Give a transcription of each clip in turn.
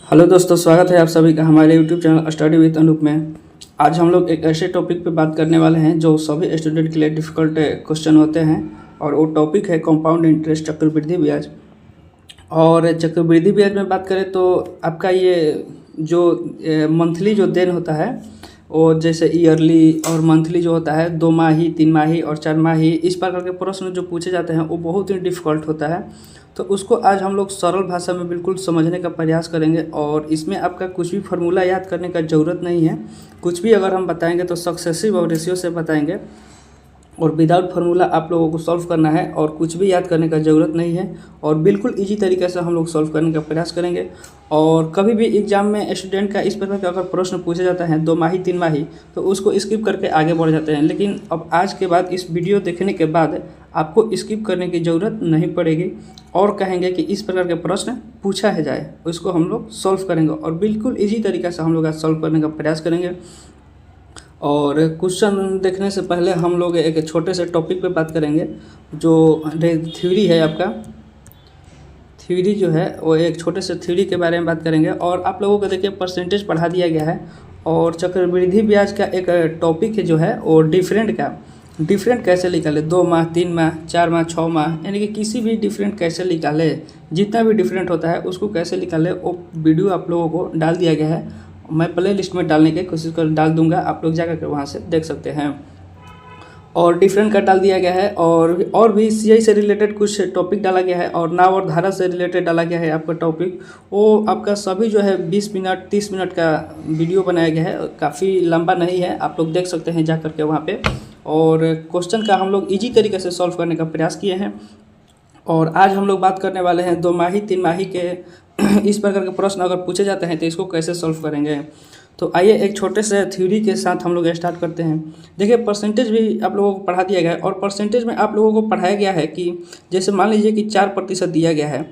Hello दोस्तों, स्वागत है आप सभी का हमारे YouTube channel study with Anup में। आज हम लोग एक ऐसे टॉपिक पे बात करने वाले हैं जो सभी स्टूडेंट के लिए डिफ़िकल्ट क्वेश्चन होते हैं और वो टॉपिक है कंपाउंड इंटरेस्ट, चक्रवृद्धि ब्याज। और चक्रवृद्धि ब्याज में बात करें तो आपका ये जो मंथली जो देन होता है वो जैसे ईयरली और मंथली जो होता है 2 माही, 3 माही और 4 माही, इस प्रकार के प्रश्न जो पूछे जाते हैं वो बहुत ही डिफ़िकल्ट होता है। तो उसको आज हम लोग सरल भाषा में बिल्कुल समझने का प्रयास करेंगे और इसमें आपका कुछ भी फार्मूला याद करने का ज़रूरत नहीं है। कुछ भी अगर हम बताएंगे तो सक्सेसिव और रेशियो से बताएंगे और विदाउट फार्मूला आप लोगों को सॉल्व करना है और कुछ भी याद करने का ज़रूरत नहीं है और बिल्कुल इजी तरीके से हम लोग सॉल्व करने का प्रयास करेंगे। और कभी भी एग्जाम में स्टूडेंट का इस प्रकार का अगर प्रश्न पूछा जाता है 2 माही 3 माही तो उसको स्किप करके आगे बढ़ जाते हैं, लेकिन अब आज के बाद इस वीडियो देखने के बाद आपको स्किप करने की ज़रूरत नहीं पड़ेगी और कहेंगे कि इस प्रकार के प्रश्न पूछा है जाए, उसको हम लोग सॉल्व करेंगे और बिल्कुल ईजी तरीके से हम लोग आज सॉल्व करने का प्रयास करेंगे। और क्वेश्चन देखने से पहले हम लोग एक छोटे से टॉपिक पे बात करेंगे जो थ्योरी है। आपका थ्योरी जो है वो एक छोटे से थ्योरी के बारे में बात करेंगे और आप लोगों को देखिए परसेंटेज पढ़ा दिया गया है और चक्रवृद्धि ब्याज का एक टॉपिक है जो है वो डिफरेंट कैसे निकाले, 2 माह 3 माह 4 माह 6 माह, यानी कि किसी भी डिफरेंट कैसे निकाले, जितना भी डिफरेंट होता है उसको कैसे निकाले वो वीडियो आप लोगों को डाल दिया गया है। मैं प्ले लिस्ट में डालने की कोशिश कर डाल दूंगा, आप लोग जाकर के वहाँ से देख सकते हैं। और डिफरेंट का डाल दिया गया है और भी सीआई से रिलेटेड कुछ टॉपिक डाला गया है और नाव और धारा से रिलेटेड डाला गया है आपका टॉपिक। वो आपका सभी जो है 20 मिनट 30 मिनट का वीडियो बनाया गया है, काफ़ी लंबा नहीं है, आप लोग देख सकते हैं जा करके वहाँ पे। और क्वेश्चन का हम लोग इजी तरीके से सॉल्व करने का प्रयास किए हैं और आज हम लोग बात करने वाले हैं 2 माही 3 माही के इस प्रकार के प्रश्न अगर पूछे जाते हैं तो इसको कैसे सॉल्व करेंगे। तो आइए एक छोटे से थ्योरी के साथ हम लोग स्टार्ट करते हैं। देखिए परसेंटेज भी आप लोगों को पढ़ा दिया गया है और परसेंटेज में आप लोगों को पढ़ाया गया है कि जैसे मान लीजिए कि 4% दिया गया है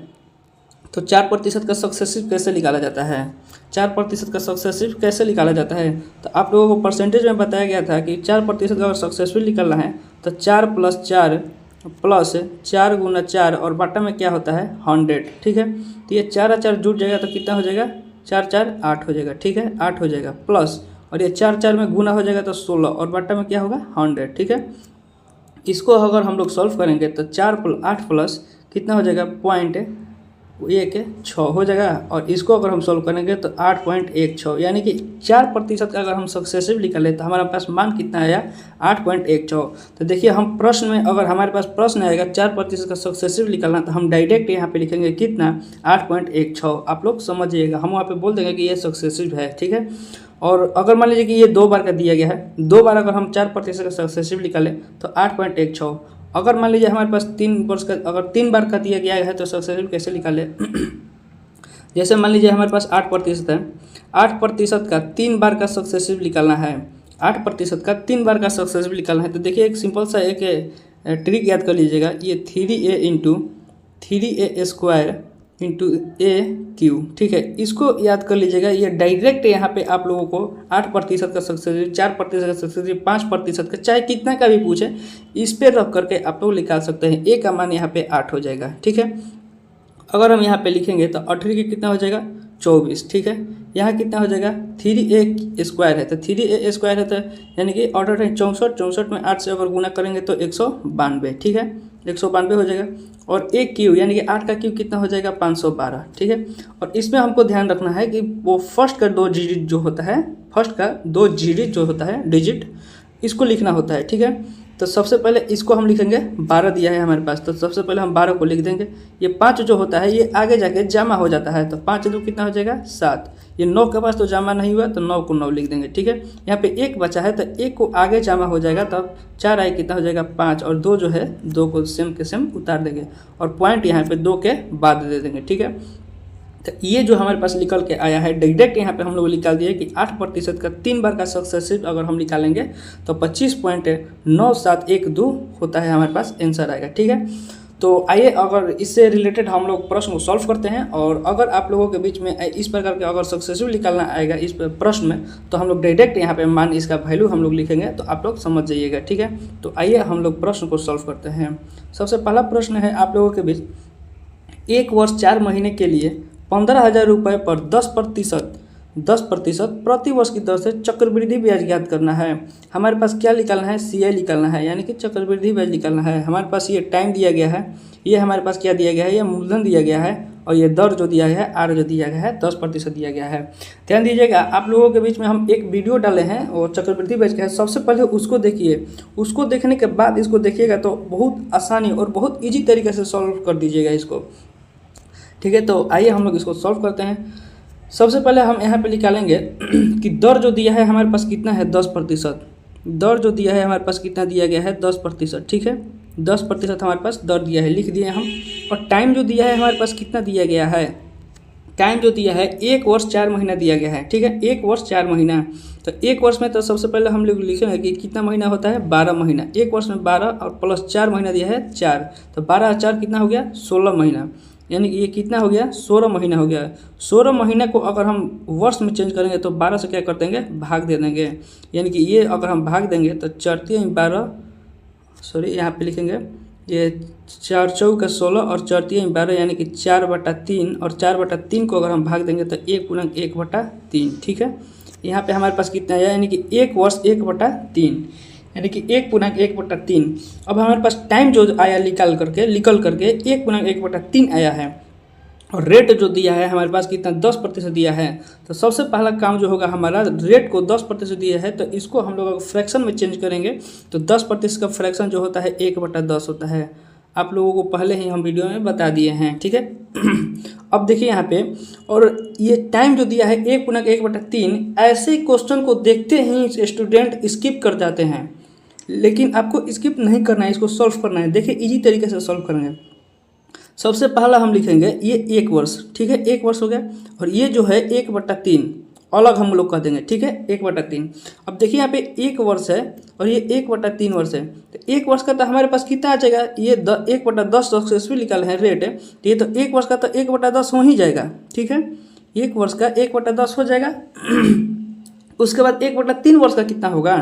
तो 4% का सक्सेसिव कैसे निकाला जाता है, 4% का सक्सेसिव कैसे निकाला जाता है। तो आप लोगों को परसेंटेज में बताया गया था कि 4% का अगर सक्सेसफुल निकालना है तो 4 + 4 प्लस 4 × 4 और बटा में क्या होता है 100, ठीक है। तो ये 4 और 4 जुड़ जाएगा तो कितना हो जाएगा 4 4 8 हो जाएगा, ठीक है, 8 हो जाएगा प्लस और ये 4 4 में गुना हो जाएगा तो 16 और बटा में क्या होगा 100, ठीक है। इसको अगर हम लोग सॉल्व करेंगे तो 4 + 8 प्लस कितना हो जाएगा 0.16 हो जाएगा और इसको अगर हम सॉल्व करेंगे तो 8.16, यानी कि 4% का अगर हम सक्सेसिव निकालें तो हमारे पास मान कितना आया 8.16। तो देखिए हम प्रश्न में अगर हमारे पास प्रश्न आएगा 4% का सक्सेसिव निकालना तो हम डायरेक्ट यहाँ पे लिखेंगे कितना 8.16, आप लोग समझिएगा, हम वहाँ पे बोल देंगे कि ये सक्सेसिव है, ठीक है। और अगर मान लीजिए कि ये 2 बार का दिया गया है, 2 बार अगर हम 4% का सक्सेसिव निकालें तो 8.16। अगर मान लीजिए हमारे पास 3 वर्ष का अगर 3 बार का दिया गया है तो सक्सेसिव कैसे निकाले जैसे मान लीजिए हमारे पास 8% है, 8% का 3 बार का सक्सेसिव निकालना है, 8% का 3 बार का सक्सेसिव निकालना है। तो देखिए एक सिंपल सा एक ट्रिक याद कर लीजिएगा, ये 3a × ठीक है, इसको याद कर लीजिएगा। ये डायरेक्ट यहाँ पे आप लोगों को 8% का सक्सेसिव, 4% का सक्सेसिव, 5% का, चाहे कितना का भी पूछे, इस पे रख करके आप लोग निकाल सकते हैं। ए का मान यहाँ पे 8 हो जाएगा, ठीक है। अगर हम यहाँ पे लिखेंगे तो 18 की कितना हो जाएगा 24, ठीक है। यहाँ कितना हो जाएगा 3a² है तो 3a² है तो यानी कि 8 है 64, 64 में 8 से अगर गुना करेंगे तो 192, ठीक है, 192 हो जाएगा। और एक क्यू यानी कि 8 का क्यू कितना हो जाएगा 512, ठीक है। और इसमें हमको ध्यान रखना है कि वो फर्स्ट का 2 डिजिट जो होता है, फर्स्ट का 2 डिजिट जो होता है डिजिट, इसको लिखना होता है, ठीक है। तो सबसे पहले इसको हम लिखेंगे, 12 दिया है हमारे पास तो सबसे पहले हम 12 को लिख देंगे। ये 5 जो होता है ये आगे जाके जमा हो जाता है तो 5 2 कितना हो जाएगा 7। ये 9 के पास तो जमा नहीं हुआ तो 9 को 9 लिख देंगे, ठीक है। यहाँ पे 1 बचा है तो 1 को आगे जमा हो जाएगा तब 4 आए कितना हो जाएगा 5 और 2 जो है 2 को सेम के सेम उतार देंगे और पॉइंट यहाँ पे 2 के बाद दे देंगे, ठीक है। तो ये जो हमारे पास निकल के आया है डायरेक्ट यहाँ पे हम लोग निकाल दिए कि 8% का 3 बार का सक्सेसिव अगर हम निकालेंगे तो 25.9712 होता है, हमारे पास आंसर आएगा, ठीक है। तो आइए अगर इससे रिलेटेड हम लोग प्रश्न को सॉल्व करते हैं और अगर आप लोगों के बीच में इस प्रकार के अगर सक्सेसिव निकालना आएगा इस प्रश्न में तो हम लोग डायरेक्ट यहाँ पे मान इसका वैल्यू हम लोग लिखेंगे तो आप लोग समझ जाइएगा, ठीक है। तो आइए हम लोग प्रश्न को सॉल्व करते हैं। सबसे पहला प्रश्न है आप लोगों के बीच, 1 वर्ष 4 महीने के लिए 15,000 रुपये पर 10% प्रति वर्ष की दर से चक्रवृद्धि ब्याज ज्ञात करना है। हमारे पास क्या निकालना है, CI निकालना है, यानी कि चक्रवृद्धि ब्याज निकालना है। हमारे पास ये टाइम दिया गया है, ये हमारे पास क्या दिया गया है, ये मूलधन दिया गया है, और ये दर जो दिया गया है R जो दिया गया है 10% दिया गया है। ध्यान दीजिएगा, आप लोगों के बीच में हम एक वीडियो डाले हैं और चक्रवृद्धि ब्याज का है, सबसे पहले उसको देखिए। उसको देखने के बाद इसको देखिएगा तो बहुत आसानी और बहुत ईजी तरीके से सॉल्व कर दीजिएगा इसको। ठीक है, तो आइए हम लोग इसको सॉल्व करते हैं। सबसे पहले हम यहाँ पे निकालेंगे कि दर जो दिया है हमारे पास कितना है, 10%। दर जो दिया है हमारे पास कितना दिया गया है, 10%। ठीक है, 10% हमारे पास दर दिया है, लिख दिए हम। और टाइम जो दिया है हमारे पास कितना दिया गया है, टाइम जो दिया है 1 वर्ष 4 महीना दिया गया है। ठीक है, 1 वर्ष 4 महीना। तो 1 वर्ष में तो सबसे पहले हम लोग लिखेंगे कि कितना महीना होता है, 12 महीना। 1 वर्ष में 12 और प्लस 4 महीना दिया है 4, तो 12 और 4 कितना हो गया, 16 महीना। यानी कि ये कितना हो गया, 16 महीना हो गया। 16 महीने को अगर हम वर्ष में चेंज करेंगे तो 12 से क्या कर देंगे, भाग दे देंगे। यानी कि ये अगर हम भाग देंगे तो 4×12 यहाँ पे लिखेंगे, ये 4 चौका 16 और 4×12 यानी कि 4/3, और 4/3 को अगर हम भाग देंगे तो 1×1/3। ठीक है, यहाँ पे हमारे पास कितना आया, यानी कि 1 वर्ष 1/3, यानी कि 1×1/3। अब हमारे पास टाइम जो आया निकल करके 1×1/3 आया है, और रेट जो दिया है हमारे पास कितना, 10% दिया है। तो सबसे पहला काम जो होगा हमारा, रेट को 10% दिया है तो इसको हम लोग फ्रैक्शन में चेंज करेंगे। तो 10% का फ्रैक्शन जो होता है 1/10 होता है। आप लोगों को पहले ही हम वीडियो में बता दिए हैं। ठीक है, अब देखिए यहाँ पे, और ये टाइम जो दिया है 1×1/3, ऐसे क्वेश्चन को देखते ही स्टूडेंट स्किप कर जाते हैं, लेकिन आपको स्किप नहीं करना है, इसको सॉल्व करना है। देखिए इजी तरीके से सॉल्व करेंगे। सबसे पहला हम लिखेंगे ये 1 वर्ष। ठीक है, 1 वर्ष हो गया, और ये जो है 1/3 अलग हम लोग कर देंगे। ठीक है, 1/3। अब देखिए यहाँ पे 1 वर्ष है और ये 1/3 वर्ष है, तो 1 वर्ष का तो हमारे पास कितना आ जाएगा, ये 1/10 सक्सेसफुल निकाल है रेट है, तो ये तो 1 वर्ष का तो 1/10 हो ही जाएगा। ठीक है, 1 वर्ष का 1/10 हो जाएगा। उसके बाद 1/3 वर्ष का कितना होगा,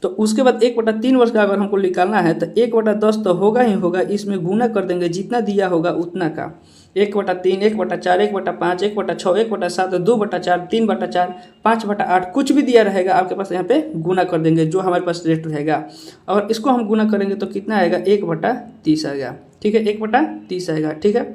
तो उसके बाद 1/3 वर्ष का अगर हमको निकालना है तो 1/10 तो होगा ही होगा, इसमें गुना कर देंगे जितना दिया होगा उतना का। 1/3, 1/4, 1/5, 1/6, 1/7, 2/4, 3/4, 5/8 कुछ भी दिया रहेगा आपके पास, यहाँ पे गुना कर देंगे जो हमारे पास रेट रहेगा। और इसको हम गुना करेंगे तो कितना आएगा, 1/30 आएगा। ठीक है, 1/30 आएगा। ठीक है,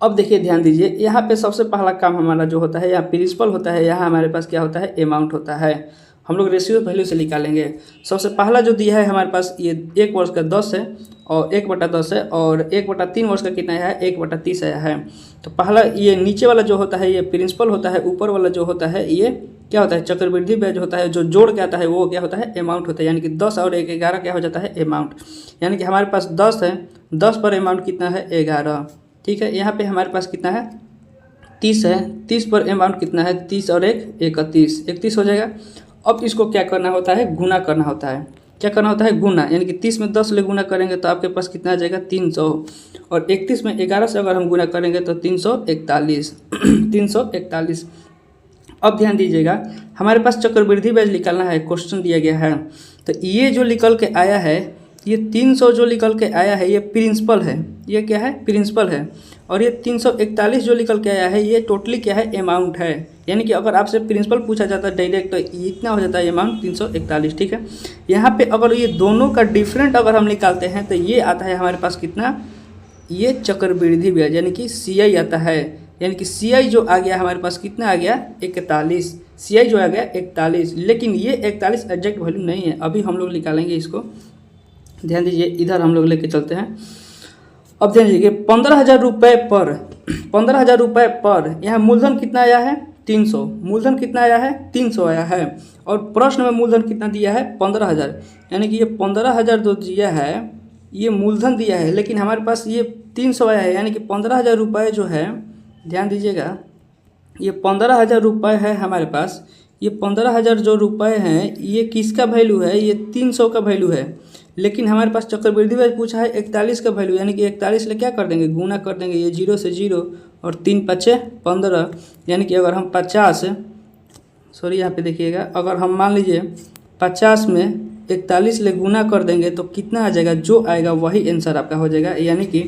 अब देखिए ध्यान दीजिए, यहाँ पे सबसे पहला काम हमारा जो होता है, यहाँ प्रिंसिपल होता है, यहाँ हमारे पास क्या होता है, अमाउंट होता है। हम लोग रेशियो वैल्यू से निकालेंगे। सबसे पहला जो दिया है हमारे पास ये 1 वर्ष का 10 है और 1/10 है, और 1/3 वर्ष का कितना है, 1/30 आया है। तो पहला ये नीचे वाला जो होता है ये प्रिंसिपल होता है, ऊपर वाला जो होता है ये क्या होता है, चक्रवृद्धि ब्याज होता है। जो जोड़ के आता है वो क्या होता है, अमाउंट होता है। यानी कि 10 और 1 11 क्या हो जाता है, अमाउंट। यानी कि हमारे पास 10 है, 10 पर अमाउंट कितना है, 11। ठीक है, यहाँ पे हमारे पास कितना है, 30 है, 30 पर अमाउंट कितना है, 30 और 1 31, 31 हो जाएगा। अब इसको क्या करना होता है, गुना करना होता है। क्या करना होता है, गुना। यानी कि 30 में 10 ले गुना करेंगे तो आपके पास कितना आ जाएगा, 300, और 31 में 11 से अगर हम गुना करेंगे तो 341 341। अब ध्यान दीजिएगा, हमारे पास चक्रवृद्धि ब्याज निकालना है, क्वेश्चन दिया गया है। तो ये जो निकल के आया है, ये 300 जो निकल के आया है ये प्रिंसिपल है, ये क्या है, प्रिंसिपल है। और ये 341 जो निकल के आया है ये टोटली क्या है, अमाउंट है। यानी कि अगर आपसे प्रिंसिपल पूछा जाता है डायरेक्ट तो इतना हो जाता है अमाउंट 341। ठीक है, यहाँ पे अगर ये दोनों का डिफरेंट अगर हम निकालते हैं तो ये आता है हमारे पास कितना, ये चक्रवृद्धि ब्याज यानी कि CI आता है। यानी कि CI जो आ गया हमारे पास कितना आ गया, 41। CI जो आ गया 41, लेकिन ये 41 एग्जैक्ट वैल्यू नहीं है, अभी हम लोग निकालेंगे इसको। ध्यान दीजिए, इधर हम लोग लेके चलते हैं। अब ध्यान दीजिए, 15,000 रुपये पर 15,000 रुपये पर यहाँ मूलधन कितना आया है, 300। मूलधन कितना आया है, 300 आया है। और प्रश्न में मूलधन कितना दिया है, 15,000। यानी कि ये 15,000 जो दिया है ये मूलधन दिया है, लेकिन हमारे पास ये 300 आया है। यानी कि 15,000 रुपये जो है, ध्यान दीजिएगा, ये 15,000 रुपये है हमारे पास। ये 15,000 जो रुपये हैं ये किसका वैल्यू है, ये 300 का वैल्यू है। लेकिन हमारे पास चक्रवृद्धि ब्याज पूछा है 41 का वैल्यू। यानी कि 41 ले क्या कर देंगे, गुना कर देंगे, ये 0 से 0 और 3 5 15। यानी कि अगर हम 50, यहाँ पे देखिएगा, अगर हम मान लीजिए 50 में 41 ले गुना कर देंगे तो कितना आ जाएगा, जो आएगा वही आंसर आपका हो जाएगा। यानी कि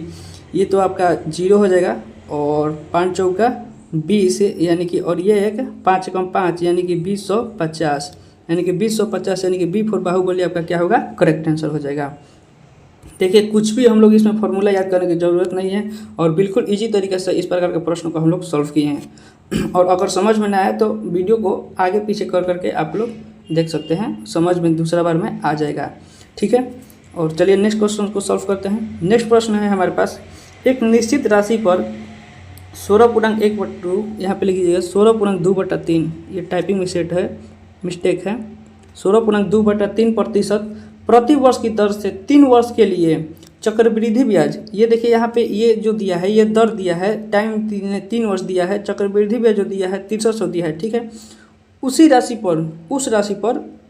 ये तो आपका 0 हो जाएगा और 5 चौका 20 यानी कि, और ये एक 5 कम 5 यानी कि 2050, यानी कि 2050 यानी कि B4 बाहुबली आपका क्या होगा, करेक्ट आंसर हो जाएगा। देखिए कुछ भी हम लोग इसमें फॉर्मूला याद करने की ज़रूरत नहीं है और बिल्कुल इजी तरीके से इस प्रकार के प्रश्नों को हम लोग सॉल्व किए हैं। और अगर समझ में ना आए तो वीडियो को आगे पीछे कर करके आप लोग देख सकते हैं, समझ में दूसरा बार में आ जाएगा। ठीक है, और चलिए नेक्स्ट क्वेश्चन को सॉल्व करते हैं। नेक्स्ट प्रश्न है हमारे पास, एक निश्चित राशि पर 16.1/2, यहाँ पे लिख लीजिएगा 16.2/3, ये टाइपिंग मिस्टेक है 16.2/3% प्रति वर्ष की दर से 3 वर्ष के लिए चक्रवृद्धि ब्याज, ये देखिए यहाँ पे ये जो दिया है, ये दर दिया है, टाइम 3 वर्ष दिया है, चक्रवृद्धि ब्याज जो दिया है 6300 दिया है। ठीक है, उसी राशि पर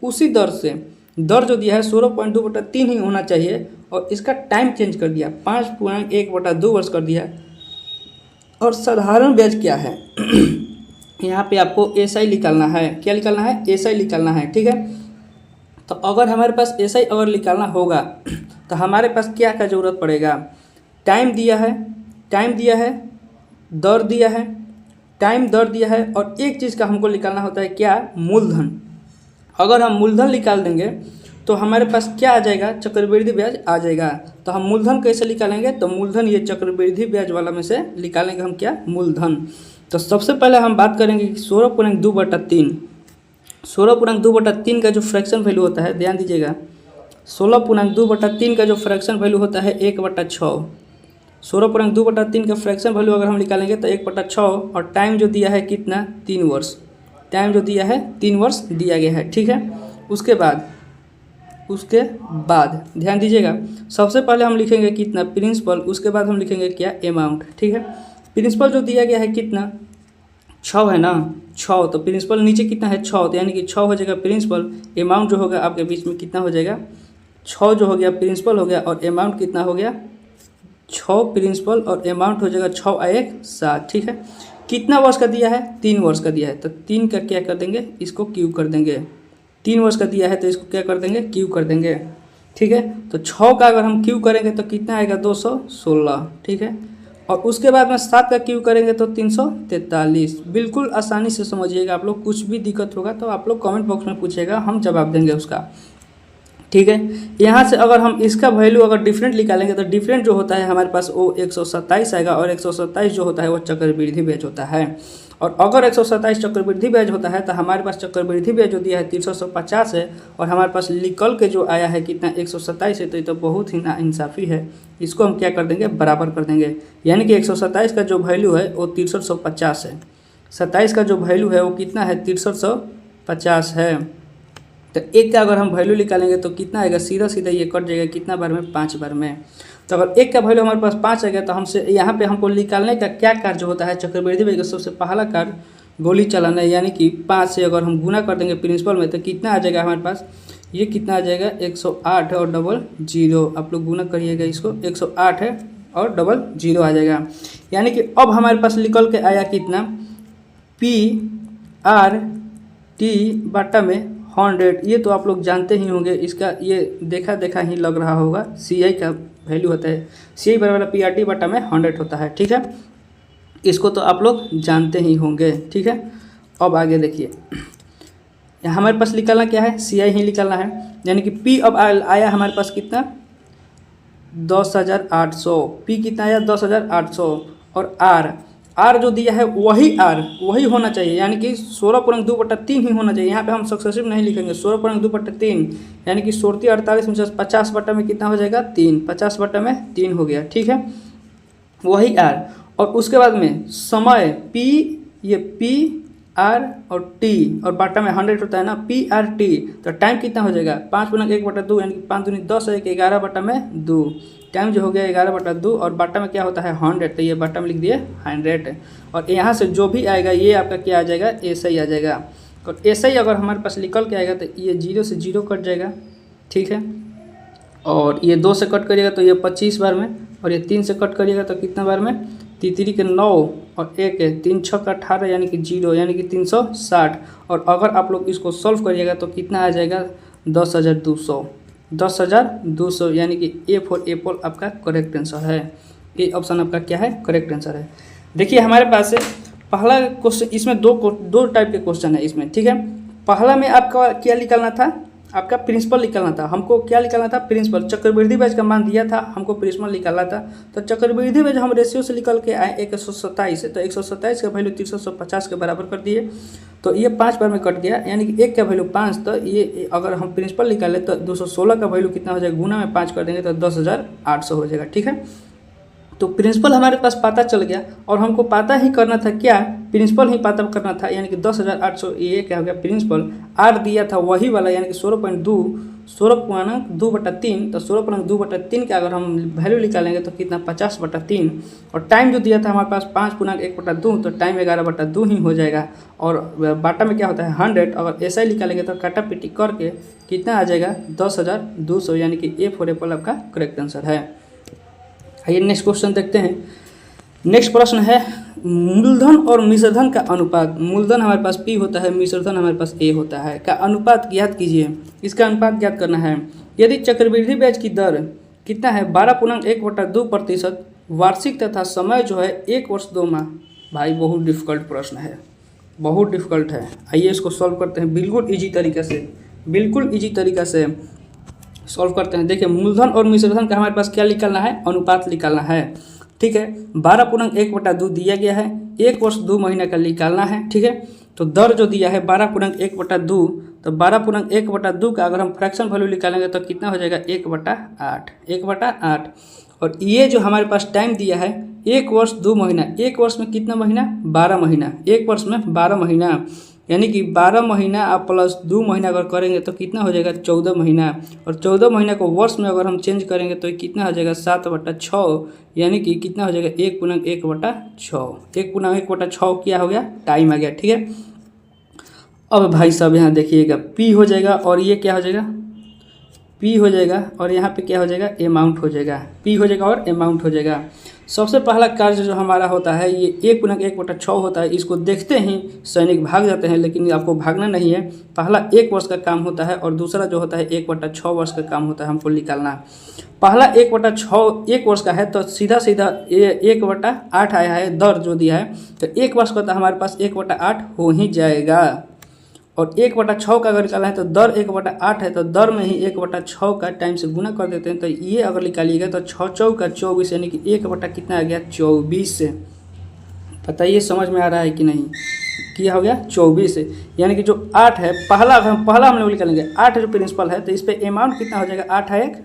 उसी दर से, दर जो दिया है 16.2/3 ही होना चाहिए और इसका टाइम चेंज कर दिया, 5.1/2 वर्ष कर दिया। और साधारण ब्याज क्या है यहाँ पे आपको SI निकालना है। क्या निकालना है? SI निकालना है। ठीक है, तो अगर हमारे पास SI अगर निकालना होगा तो हमारे पास क्या क्या ज़रूरत पड़ेगा, टाइम दिया है, दर दिया है, दर दिया है, और एक चीज़ का हमको निकालना होता है क्या, मूलधन। अगर हम मूलधन निकाल देंगे तो हमारे पास क्या आ जाएगा, चक्रवृद्धि ब्याज आ जाएगा। तो हम मूलधन कैसे निकालेंगे, तो मूलधन ये चक्रवृद्धि ब्याज वाला में से निकालेंगे हम क्या, मूलधन। तो सबसे पहले हम बात करेंगे कि 16.2/3 का जो फ्रैक्शन वैल्यू होता है, ध्यान दीजिएगा, 16.2/3 का जो फ्रैक्शन वैल्यू होता है 1/6। 16.2/3 का फ्रैक्शन वैल्यू अगर हम निकालेंगे तो 1/6, और टाइम जो दिया है कितना, 3 वर्ष, टाइम जो दिया है 3 वर्ष दिया गया है। ठीक है, उसके बाद ध्यान दीजिएगा, सबसे पहले हम लिखेंगे कितना, प्रिंसिपल, उसके बाद हम लिखेंगे क्या, अमाउंट। ठीक है, प्रिंसिपल जो दिया गया है कितना, 6 है ना, 6, तो प्रिंसिपल नीचे कितना है, 6, तो यानी कि 6 हो जाएगा प्रिंसिपल। अमाउंट जो होगा आपके बीच में कितना हो जाएगा, 6 जो हो गया प्रिंसिपल हो गया, और अमाउंट कितना हो गया, 6 प्रिंसिपल और अमाउंट हो जाएगा 6 और 1 7। ठीक है, कितना वर्ष का दिया है, 3 वर्ष का दिया है, तो 3 का क्या कर देंगे, इसको क्यूब कर देंगे। 3 वर्ष का दिया है तो इसको क्या कर देंगे, क्यूब कर देंगे। ठीक है, तो 6 का अगर हम क्यूब करेंगे तो कितना आएगा, 216। ठीक है, और उसके बाद में 7 का क्यूब करेंगे तो 343। बिल्कुल आसानी से समझिएगा आप लोग, कुछ भी दिक्कत होगा तो आप लोग कमेंट बॉक्स में पूछिएगा, हम जवाब देंगे उसका। ठीक है, यहाँ से अगर हम इसका वैल्यू अगर डिफरेंट निकालेंगे तो डिफरेंट जो होता है हमारे पास वो 127 आएगा, और 127 जो होता है वो चक्रवृद्धि ब्याज होता है। और अगर 127 चक्रवृद्धि ब्याज होता है तो हमारे पास चक्रवृद्धि ब्याज जो दिया है 350 है, और हमारे पास निकल के जो आया है कितना, 127 है, तो ये तो बहुत ही नाइंसाफ़ी है। इसको हम क्या कर देंगे, बराबर कर देंगे, यानी कि 127 का जो वैल्यू है वो 6350 है, 27 का जो वैल्यू है वो कितना है, 6350 है। तो एक का अगर हम वैल्यू निकालेंगे तो कितना आएगा, सीधा ये कट जाएगा कितना बार में, 5 बार में। तो अगर एक का वैल्यू हमारे पास 5 आएगा तो हमसे यहाँ पे हमको निकालने का क्या कार्य होता है, चक्रवृद्धि ब्याज का सबसे पहला कार्य गोली चलाना है, यानी कि 5 से अगर हम गुना कर देंगे प्रिंसिपल में तो कितना आ जाएगा हमारे पास, ये कितना आ जाएगा, 108 है और डबल 0, आप लोग गुना करिएगा इसको, 108 है और डबल 0 आ जाएगा। यानी कि अब हमारे पास निकल के आया कितना, PRT बटा में 100, ये तो आप लोग जानते ही होंगे, इसका ये देखा ही लग रहा होगा, CI का वैल्यू होता है, CI बराबर PRT बटा में 100 होता है। ठीक है, इसको तो आप लोग जानते ही होंगे। ठीक है, अब आगे देखिए, हमारे पास निकालना क्या है, CI ही निकालना है, यानी कि P अब आया हमारे पास कितना, 10,800, P कितना आया, 10,800, और R जो दिया है वही होना चाहिए, यानी कि 16.2/3 ही होना चाहिए। यहाँ पे हम सक्सेसिव नहीं लिखेंगे, 16.2/3 यानी कि 48 में 50 बटा में कितना हो जाएगा, 3, 50 बटा में 3 हो गया। ठीक है, वही R, और उसके बाद में समय P, ये PR और T, और बटा में 100 होता है ना, PRT, तो टाइम कितना हो जाएगा, 5×1/2 यानी कि 5 दूनी 10 है, 11 बटा में 2, टाइम जो हो गया 11/2, और बटा में क्या होता है 100, तो ये बटा में लिख दिए 100। और यहाँ से जो भी आएगा ये आपका क्या आ जाएगा, SI आ जाएगा। और SI अगर हमारे पास निकल के आएगा तो ये 0 से 0 कट जाएगा। ठीक है, और ये 2 से कट करिएगा तो ये 25 बार में, और ये 3 से कट करिएगा तो कितना बार में, 3 के 9 और 1 है, 3 6 का 18 यानी कि 0, यानी कि 360। और अगर आप लोग इसको सॉल्व करिएगा तो कितना आ जाएगा, 10,200, यानी कि A फॉर एप्पल आपका करेक्ट आंसर है। ये ऑप्शन आपका क्या है, करेक्ट आंसर है। देखिए हमारे पास है पहला क्वेश्चन, इसमें दो टाइप के क्वेश्चन है इसमें, ठीक है। पहला में आपका क्या निकालना था, आपका प्रिंसिपल निकालना था। हमको क्या निकालना था, प्रिंसिपल। चक्रवृद्धि ब्याज का मान दिया था, हमको प्रिंसिपल निकालना था। तो चक्रवृद्धि ब्याज हम रेशियो से निकल के आए 127 है, तो 127 का वैल्यू 350 के बराबर कर दिए। तो ये 5 बार में कट गया, यानी कि 1 का वैल्यू 5। तो ये अगर हम प्रिंसिपल निकाले तो 216 का वैल्यू कितना हो जाएगा, गुना में 5 कर देंगे तो 10,800 हो जाएगा, ठीक है। तो प्रिंसिपल हमारे पास पता चल गया, और हमको पता ही करना था क्या, प्रिंसिपल ही पता करना था, यानी कि 10,800। ये क्या हो गया, प्रिंसिपल। आर दिया था वही वाला, यानी कि 16.2/3। तो 16.2/3 का अगर हम वैल्यू निकालेंगे तो कितना, 50/3। और टाइम जो दिया था हमारे पास 5×1/2, तो टाइम 11/2 ही हो जाएगा। और बाटा में क्या होता है 100। अगर ऐसा ही निकालेंगे तो काटा पीटी करके कितना आ जाएगा, 10,200, यानी कि ए फॉर एप्पल आपका करेक्ट आंसर है। आइए नेक्स्ट क्वेश्चन देखते हैं। नेक्स्ट प्रश्न है मूलधन और मिश्रधन का अनुपात। मूलधन हमारे पास P होता है, मिश्रधन हमारे पास A होता है, का अनुपात ज्ञात कीजिए। इसका अनुपात ज्ञात करना है। यदि चक्रवृद्धि ब्याज की दर कितना है, 12.1/2% वार्षिक तथा समय जो है 1 वर्ष 2 माह। भाई बहुत डिफिकल्ट प्रश्न है, बहुत डिफिकल्ट है। आइए इसको सॉल्व करते हैं बिल्कुल ईजी तरीके से, बिल्कुल ईजी तरीका से सॉल्व करते हैं। देखिए मूलधन और मिश्रधन का हमारे पास क्या निकालना है, अनुपात निकालना है, ठीक है। 12.1/2 दिया गया है, 1 वर्ष 2 महीने का निकालना है, ठीक है। तो दर जो दिया है 12.1/2, तो 12.1/2 का अगर हम फ्रैक्शन वैल्यू निकालेंगे तो कितना हो जाएगा, 1/8, 1/8। और ये जो हमारे पास टाइम दिया है 1 वर्ष 2 महीना, 1 वर्ष में कितना महीना, 12 महीना, 1 वर्ष में 12 महीना, यानी कि 12 महीना आप प्लस 2 महीना अगर करेंगे तो कितना हो जाएगा, 14 महीना। और 14 महीना को वर्ष में अगर हम चेंज करेंगे तो कितना हो जाएगा, 7/6, यानी कि कितना हो जाएगा, 1×1/6। 1×1/6 क्या हो गया, टाइम आ गया, ठीक है। अब भाई साहब यहाँ देखिएगा P हो जाएगा, और ये क्या हो जाएगा, P हो जाएगा, और यहाँ पे क्या हो जाएगा, अमाउंट हो जाएगा। P हो जाएगा और अमाउंट हो जाएगा। सबसे पहला कार्य जो हमारा होता है ये 1×1/6 होता है। इसको देखते ही सैनिक भाग जाते हैं, लेकिन आपको भागना नहीं है। पहला 1 वर्ष का काम होता है, और दूसरा जो होता है 1/6 वर्ष का काम होता है, हमको निकालना। पहला 1/6 1 वर्ष का है, तो सीधा सीधा 1/8 आया है, दर जो दिया है। तो 1 वर्ष का तो हमारे पास 1/8 हो ही जाएगा। और 1/6 का अगर निकाला है तो दर 1/8 है, तो दर में ही 1/6 का टाइम से गुना कर देते हैं। तो ये अगर निकालिएगा तो 6×4 = 24, यानी कि 1 कितना आ गया, 24 से। बताइए समझ में आ रहा है कि नहीं, क्या हो गया, 24 से। यानी कि जो 8 है, पहला हम लोग निकालेंगे 8 जो प्रिंसिपल है, तो इस पर अमाउंट कितना हो जाएगा, 8 है 1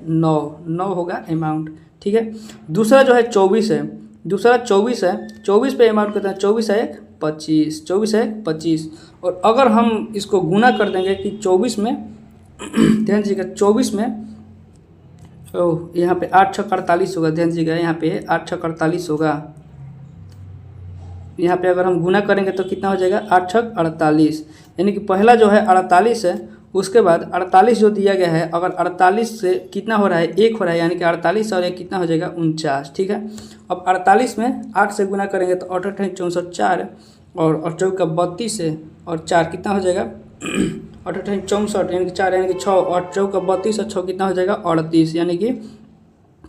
9 होगा अमाउंट, ठीक है। दूसरा जो है 24 है, दूसरा 24 है, 24 पे अमाउंट कितना है, 24 है 1 25, 24 है 25। और अगर हम इसको गुना कर देंगे कि 24 में ध्यान दीजिएगा, 24 में यहाँ पे 8×6 = 48 होगा। ध्यान दीजिएगा यहाँ पे 8×6 = 48 होगा। यहाँ पे अगर हम गुना करेंगे तो कितना हो जाएगा, 8×6 = 48, यानी कि पहला जो है 48 है, उसके बाद 48 जो दिया गया है, अगर 48 से कितना हो रहा है, 1 हो रहा है, यानी कि 48 और 1 कितना हो जाएगा, 49, ठीक है। अब 48 में 8 से गुना करेंगे तो 8 × 8 = 64, 4 और 4 का 32 है, और 4 कितना हो जाएगा, 8 × 8 = 64, यानी कि 4 यानी कि 6, और 4 का 32 और 6 कितना हो जाएगा, 38, यानी कि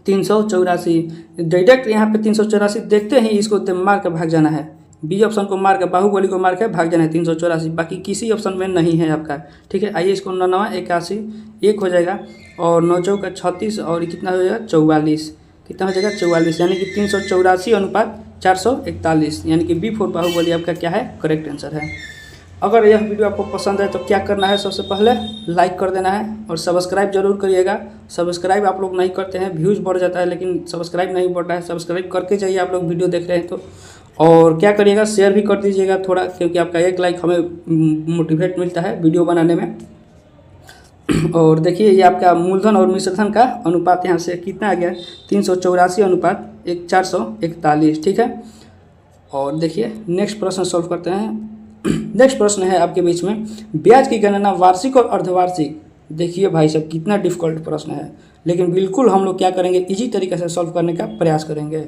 384। डायरेक्ट यहाँ पे 384 देखते ही इसको मार कर भाग जाना है। बी ऑप्शन को मार कर, बाहुबली को मार कर भाग जाना है 384, बाकी किसी ऑप्शन में नहीं है आपका, ठीक है। आइए इसको 9 9 81 1 हो जाएगा, और 9 4 का 36, और कितना हो जाएगा, 44, कितना हो जाएगा, 44, यानी कि 384/441, यानी कि बी फॉर बाहुबली आपका क्या है, करेक्ट आंसर है। अगर यह वीडियो आपको पसंद है तो क्या करना है, सबसे पहले लाइक कर देना है, और सब्सक्राइब जरूर करिएगा। सब्सक्राइब आप लोग नहीं करते हैं, व्यूज़ बढ़ जाता है, लेकिन सब्सक्राइब नहीं बढ़ रहा है। सब्सक्राइब करके जाइए, आप लोग वीडियो देख रहे हैं तो। और क्या करिएगा, शेयर भी कर दीजिएगा थोड़ा, क्योंकि आपका एक लाइक हमें मोटिवेट मिलता है वीडियो बनाने में। और देखिए ये आपका मूलधन और मिश्रधन का अनुपात यहाँ से कितना आ गया, 384/441, ठीक है। और देखिए नेक्स्ट प्रश्न सॉल्व करते हैं। नेक्स्ट प्रश्न है आपके बीच में, ब्याज की गणना वार्षिक और अर्धवार्षिक। देखिए भाई साहब कितना डिफिकल्ट प्रश्न है, लेकिन बिल्कुल हम लोग क्या करेंगे, इजी तरीके से सॉल्व करने का प्रयास करेंगे।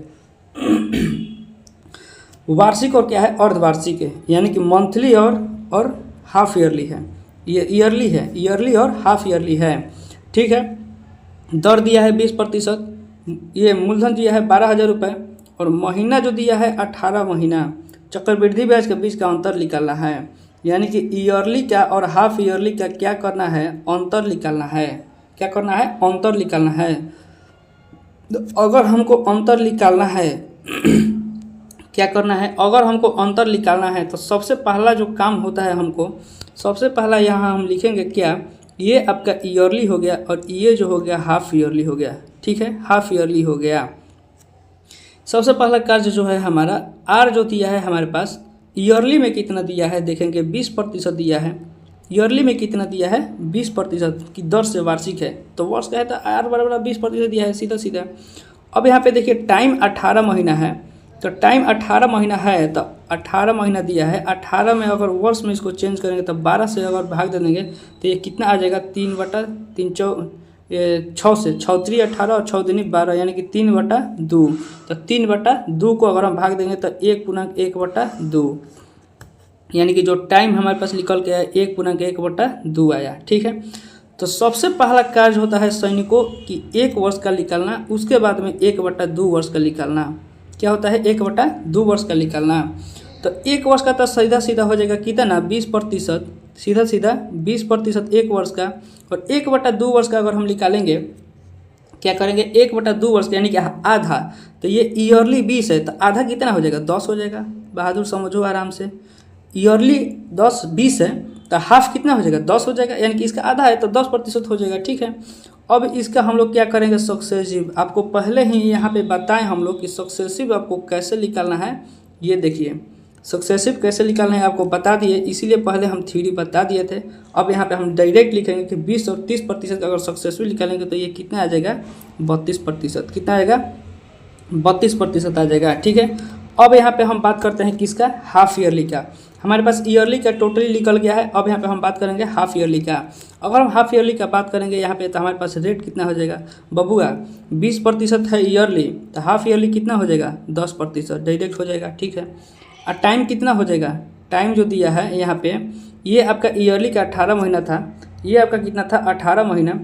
वार्षिक और क्या है, अर्धवार्षिक है, यानी कि मंथली और हाफ ईयरली है, ये ईयरली है, ईयरली और हाफ ईयरली है, ठीक है। दर दिया है 20%, ये मूलधन दिया है 12,000 रुपये, और महीना जो दिया है 18 महीना, चक्रवृद्धि ब्याज के बीच का अंतर निकालना है। यानी कि ईयरली का और हाफ ईयरली का क्या करना है, अंतर निकालना है। क्या करना है, अंतर निकालना है। तो अगर हमको अंतर निकालना है क्या करना है, अगर हमको अंतर निकालना है तो सबसे पहला जो काम होता है हमको, सबसे पहला यहाँ हम लिखेंगे क्या, ये आपका ईयरली हो गया और ये जो हो गया हाफ ईयरली हो गया। ठीक है, हाफ ईयरली हो गया। सबसे पहला कार्य जो है हमारा, आर जो दिया है हमारे पास, ईयरली में कितना दिया है देखेंगे, 20% दिया है। ईयरली में कितना दिया है, 20% की दर से वार्षिक है, तो वर्ष का है तो आर बराबर 20% दिया है, सीधा सीधा। अब यहाँ पे देखिए टाइम 18 महीना है, तो टाइम 18 महीना है तो 18 महीना दिया है। 18 में अगर वर्ष में इसको चेंज करेंगे तो 12 से अगर भाग दे देंगे तो ये कितना आ जाएगा, 3/3 6 से 6 3 18 और 6 दूनी 12, यानी कि 3/2। तो 3/2 को अगर हम भाग देंगे तो 1/1/2, यानी कि जो टाइम हमारे पास निकल के आया 1/1/2 आया। ठीक है, तो सबसे पहला कार्य होता है सैनिकों की 1 वर्ष का निकालना, उसके बाद में 1/2 वर्ष का निकालना। क्या होता है, 1/2 वर्ष का निकालना। तो 1 वर्ष का तो सीधा सीधा हो जाएगा कितना, 20%, सीधा सीधा 20% 1 वर्ष का। और 1/2 वर्ष का अगर हम निकालेंगे, क्या करेंगे, 1/2 वर्ष का यानी कि आधा, तो ये ईयरली 20 है तो आधा कितना हो जाएगा, 10 हो जाएगा। बहादुर समझो आराम से, ईयरली 20 है तो हाफ कितना हो जाएगा, 10 हो जाएगा, यानी कि इसका आधा है तो 10% हो जाएगा। ठीक है, अब इसका हम लोग क्या करेंगे, सक्सेसिव। आपको पहले ही यहाँ पे बताएं हम लोग कि सक्सेसिव आपको कैसे निकालना है। ये देखिए सक्सेसिव कैसे निकालना है आपको बता दिए, इसीलिए पहले हम थ्योरी बता दिए थे। अब यहाँ पे हम डायरेक्ट लिखेंगे कि 20 और 30% अगर सक्सेसिव निकालेंगे तो ये कितना आ जाएगा, 32%। कितना आएगा, 32% आ जाएगा। ठीक है, अब यहाँ पे हम बात करते हैं किसका, हाफ ईयरली का। हमारे पास ईयरली का टोटली निकल गया है, अब यहाँ पे हम बात करेंगे हाफ ईयरली का। अगर हम हाफ ईयरली का बात करेंगे यहाँ पे तो हमारे पास रेट कितना हो जाएगा बबुआ, 20% है ईयरली, तो हाफ ईयरली कितना हो जाएगा, 10% डायरेक्ट हो जाएगा। ठीक है, और टाइम कितना हो जाएगा, टाइम जो दिया है यहाँ पे, ये आपका ईयरली का 18 महीना था, ये आपका कितना था, 18 महीना,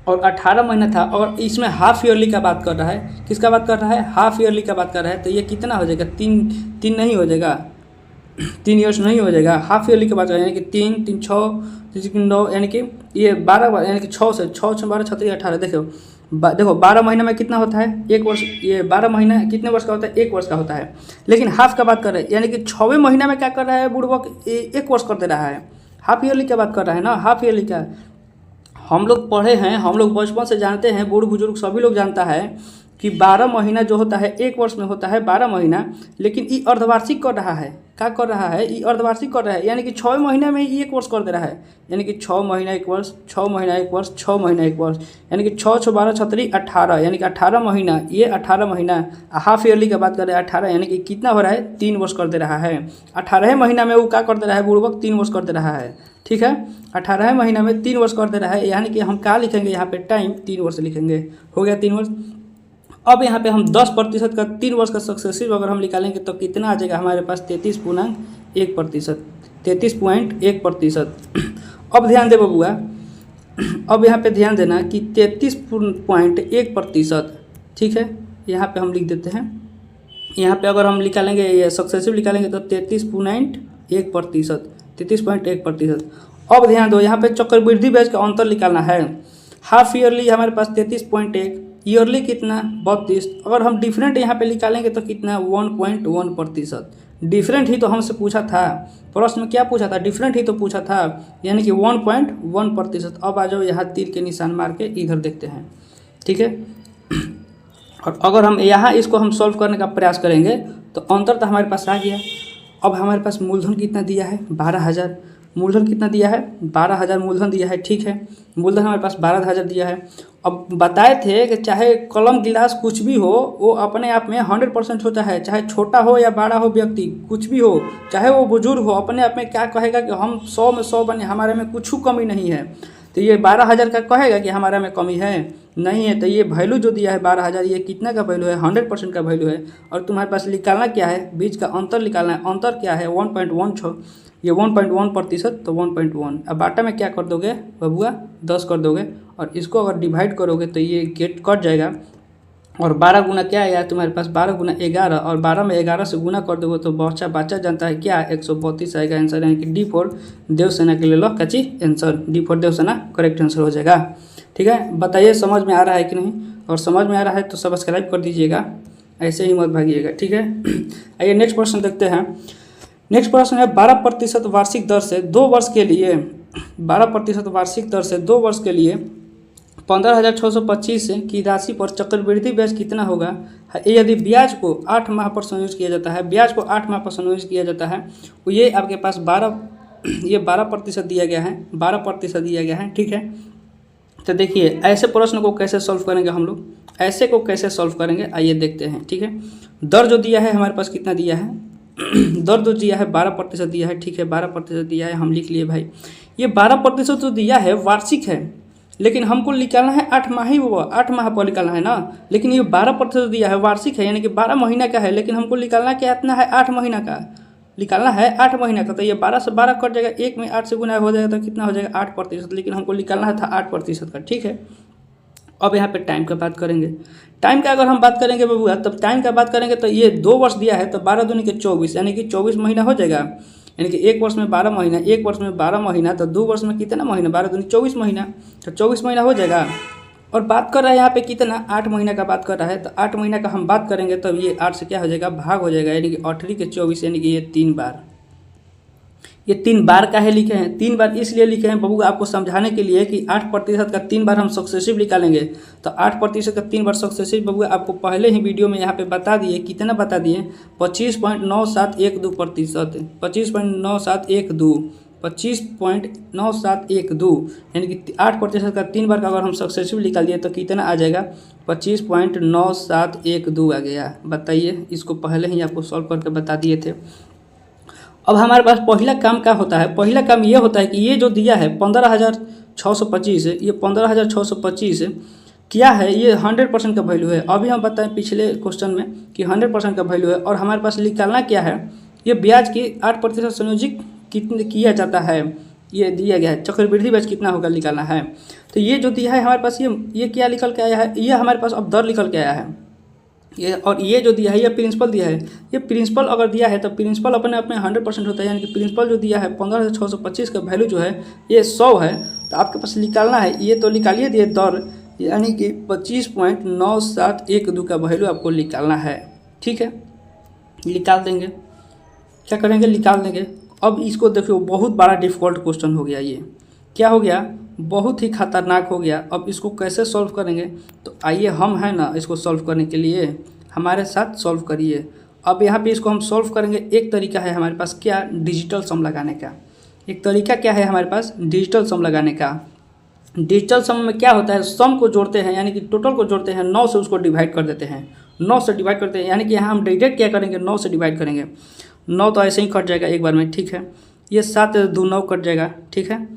और 18 महीना था। और इसमें हाफ ईयरली का बात कर रहा है, किसका बात कर रहा है, हाफ ईयरली का बात कर रहा है, तो ये कितना हो जाएगा, 3 नहीं हो जाएगा, 3 ईयर्स नहीं हो जाएगा। हाफ ईयरली की बात करें यानी कि 3 3 6 9, यानी कि ये 12, यानी कि 6 से 6 6 12 36 18। देखो 12 महीने में कितना होता है, 1 वर्ष। ये 12 महीना कितने वर्ष का होता है, 1 वर्ष का होता है। लेकिन हाफ का बात कर रहे हैं, यानी कि 6वें महीना में क्या कर रहा है बुढ़वा, 1 वर्ष कर दे रहा है। हाफ ईयरली की बात कर रहा है ना, हाफ ईयरली का हम लोग पढ़े हैं, हम लोग बचपन से जानते हैं, बूढ़ बुजुर्ग सभी लोग जानता है कि 12 महीना जो होता है 1 वर्ष में होता है 12 महीना, लेकिन ये अर्धवार्षिक कर रहा है। क्या कर रहा है, ये अर्धवार्षिक कर रहा है, यानी कि 6 महीने में ही 1 वर्ष कर दे रहा है। यानी कि 6 महीना 1 वर्ष, 6 महीना 1 वर्ष, 6 महीना 1 वर्ष, यानी कि 6 6 12 36 18, यानी कि 18 महीना, ये 18 महीना। हाफ ईयरली की बात कर रहे हैं 18, यानी कि कितना हो रहा है, 3 वर्ष कर दे रहा है। 18 महीना में वो क्या कर दे रहा है बुढ़वक, 3 वर्ष कर दे रहा है। ठीक है, 18 महीना में 3 वर्ष कर दे रहा है, यानी कि हम क्या लिखेंगे यहाँ पे, टाइम 3 वर्ष लिखेंगे, हो गया 3 वर्ष। अब यहाँ पे हम 10% का 3 वर्ष का सक्सेसिव अगर हम निकालेंगे तो कितना आ जाएगा हमारे पास, 33.1%, 33.1%। अब ध्यान दे बबुआ, अब यहाँ पे ध्यान देना कि 33.1%। ठीक है, यहाँ पे हम लिख देते हैं, यहाँ पे अगर हम निकालेंगे ये सक्सेसिव निकालेंगे तो 33.1%, 33.1%। अब ध्यान दो, यहाँ पे चक्रवृद्धि ब्याज का अंतर निकालना है। हाफ ईयरली हमारे पास 33.1, ईयरली कितना, 32। अगर हम डिफरेंट यहाँ पे निकालेंगे तो कितना, 1.1%। डिफरेंट ही तो हमसे पूछा था, प्रश्न में क्या पूछा था, डिफरेंट ही तो पूछा था, यानी कि 1.1%। अब आ जाओ यहाँ तीर के निशान मार के इधर देखते हैं। ठीक है, और अगर हम यहाँ इसको हम सॉल्व करने का प्रयास करेंगे तो अंतर तो हमारे पास आ गया। अब हमारे पास मूलधन कितना दिया है, 12,000। मूलधन कितना दिया है, 12,000 मूलधन दिया है। ठीक है, मूलधन हमारे पास 12,000 दिया है। अब बताए थे कि चाहे कलम गिलास कुछ भी हो, वो अपने आप में 100% होता है, चाहे छोटा हो या बड़ा हो व्यक्ति, कुछ भी हो, चाहे वो बुजुर्ग हो, अपने आप में क्या कहेगा कि हम 100 में 100 बने, हमारे में कुछ कमी नहीं है। तो ये 12,000 का कहेगा कि हमारा में कमी है, नहीं है। तो ये वैल्यू जो दिया है 12,000, ये कितना का वैल्यू है, 100% का वैल्यू है। और तुम्हारे पास निकालना क्या है, बीच का अंतर निकालना है। अंतर क्या है, 1.16, ये 1.1%, तो 1.1। अब बाटा में क्या कर दोगे बबुआ, 10 कर दोगे, और इसको अगर डिवाइड करोगे तो ये गेट कट जाएगा। और 12 गुना क्या है यार तुम्हारे पास, 12 गुना 11, और 12 में 11 से गुना कर दोगे तो बच्चा जानता है क्या, 132 आएगा आंसर, यानी कि डी फॉर देवसेना के लिए लो कच्ची answer, D for Devasena correct answer हो जाएगा। ठीक है, बताइए समझ में आ रहा है कि नहीं, और समझ में आ रहा है तो सब्सक्राइब कर दीजिएगा, ऐसे ही मत भागिएगा। ठीक है, आइए नेक्स्ट प्रश्न देखते हैं। नेक्स्ट प्रश्न है 12% वार्षिक दर से 2 वर्ष के लिए, 12% वार्षिक दर से 2 वर्ष के लिए 15,625 की राशि पर चक्रवृद्धि ब्याज कितना होगा। यदि ब्याज को 8 माह पर संयोजित किया जाता है, ब्याज को 8 माह पर संयोजित किया जाता है, तो ये आपके पास 12% दिया गया है, 12% दिया गया है। ठीक है, तो देखिए ऐसे प्रश्न को कैसे सॉल्व करेंगे हम लोग, ऐसे को कैसे सॉल्व करेंगे आइए देखते हैं। ठीक है, दर जो दिया है हमारे पास कितना दिया है, दर जो दिया है 12% दिया है। ठीक है, 12% दिया है, हम लिख लिए भाई। ये 12% तो दिया है वार्षिक है, लेकिन हमको निकालना है 8 माह ही, वो 8 माह पर निकालना है ना। लेकिन ये 12% दिया है वार्षिक है, यानी कि 12 महीना का है, लेकिन हमको निकालना क्या इतना है, 8 महीना का निकालना है, 8 महीना का। तो ये 12 से 12 कट जाएगा, एक में 8 से गुना हो जाएगा तो कितना हो जाएगा 8%, लेकिन हमको निकालना था 8% का। ठीक है, अब यहाँ पे टाइम का बात करेंगे। टाइम का अगर हम बात करेंगे बबुआ, तब टाइम का बात करेंगे तो ये 2 वर्ष दिया है, तो 12 दूनी के 24, यानी कि 24 महीना हो जाएगा। यानी कि 1 वर्ष में 12 महीना, 1 वर्ष में 12 महीना, तो 2 वर्ष में कितना महीना, 12 दूनी 24 महीना, तो 24 महीना हो जाएगा। और बात कर रहा है यहाँ पे कितना, 8 महीना का बात कर रहा है, तो 8 महीना का हम बात करेंगे तब ये 8 से क्या हो जाएगा, भाग हो जाएगा, यानी कि 8 के 24, यानी कि ये 3 बार, ये 3 बार का है लिखे हैं। 3 बार इसलिए लिखे हैं बबू आपको समझाने के लिए कि 8% का 3 बार हम सक्सेसिव निकालेंगे, तो 8% का 3 बार सक्सेसिव बबू आपको पहले ही वीडियो में यहाँ पे बता दिए, कितना बता दिए, 25.9712%, 25.9712, 25.9712, यानी कि 8% का 3 बार का अगर हम सक्सेसिव निकाल दिए तो कितना आ जाएगा, 25.9712 आ गया। बताइए, इसको पहले ही आपको सॉल्व करके बता दिए थे। अब हमारे पास पहला काम क्या होता है, पहला काम ये होता है कि ये जो दिया है 15,625, ये 15,625 क्या है, ये 100% का वैल्यू है। अभी हम बताएं पिछले क्वेश्चन में कि 100% का वैल्यू है, और हमारे पास निकालना क्या है, ये ब्याज की 8% संयोजित कितने किया जाता है, ये दिया गया है, चक्रवृद्धि ब्याज कितना होगा निकालना है। तो ये जो दिया है हमारे पास, ये क्या निकल के आया है, ये हमारे पास अब दर निकल के आया है ये, और ये जो दिया है ये प्रिंसिपल दिया है। ये प्रिंसिपल अगर दिया है तो प्रिंसिपल अपने आप में 100% होता है, यानी कि प्रिंसिपल जो दिया है 15,625 का वैल्यू जो है ये 100 है, तो आपके पास निकालना है, ये तो निकालिए दिए दर, यानी कि 25.9712 का वैल्यू आपको निकालना है। ठीक है, निकाल देंगे, क्या करेंगे, निकाल देंगे। अब इसको देखिए बहुत बड़ा डिफ़िकल्ट क्वेश्चन हो गया, ये क्या हो गया, बहुत ही खतरनाक हो गया। अब इसको कैसे सॉल्व करेंगे, तो आइए हम हैं ना इसको सॉल्व करने के लिए, हमारे साथ सॉल्व करिए। अब यहाँ पे इसको हम सॉल्व करेंगे, एक तरीका है हमारे पास क्या, डिजिटल सम लगाने का। एक तरीका क्या है हमारे पास, डिजिटल सम लगाने का। डिजिटल सम में क्या होता है, सम को जोड़ते हैं, यानी कि टोटल को जोड़ते हैं, 9 से उसको डिवाइड कर देते हैं, 9 से डिवाइड करते हैं, यानी कि यहाँ हम डायरेक्ट क्या करेंगे, 9 से डिवाइड करेंगे। 9 तो ऐसे ही कट जाएगा एक बार में। ठीक है, ये 7 2 9 कट जाएगा। ठीक है,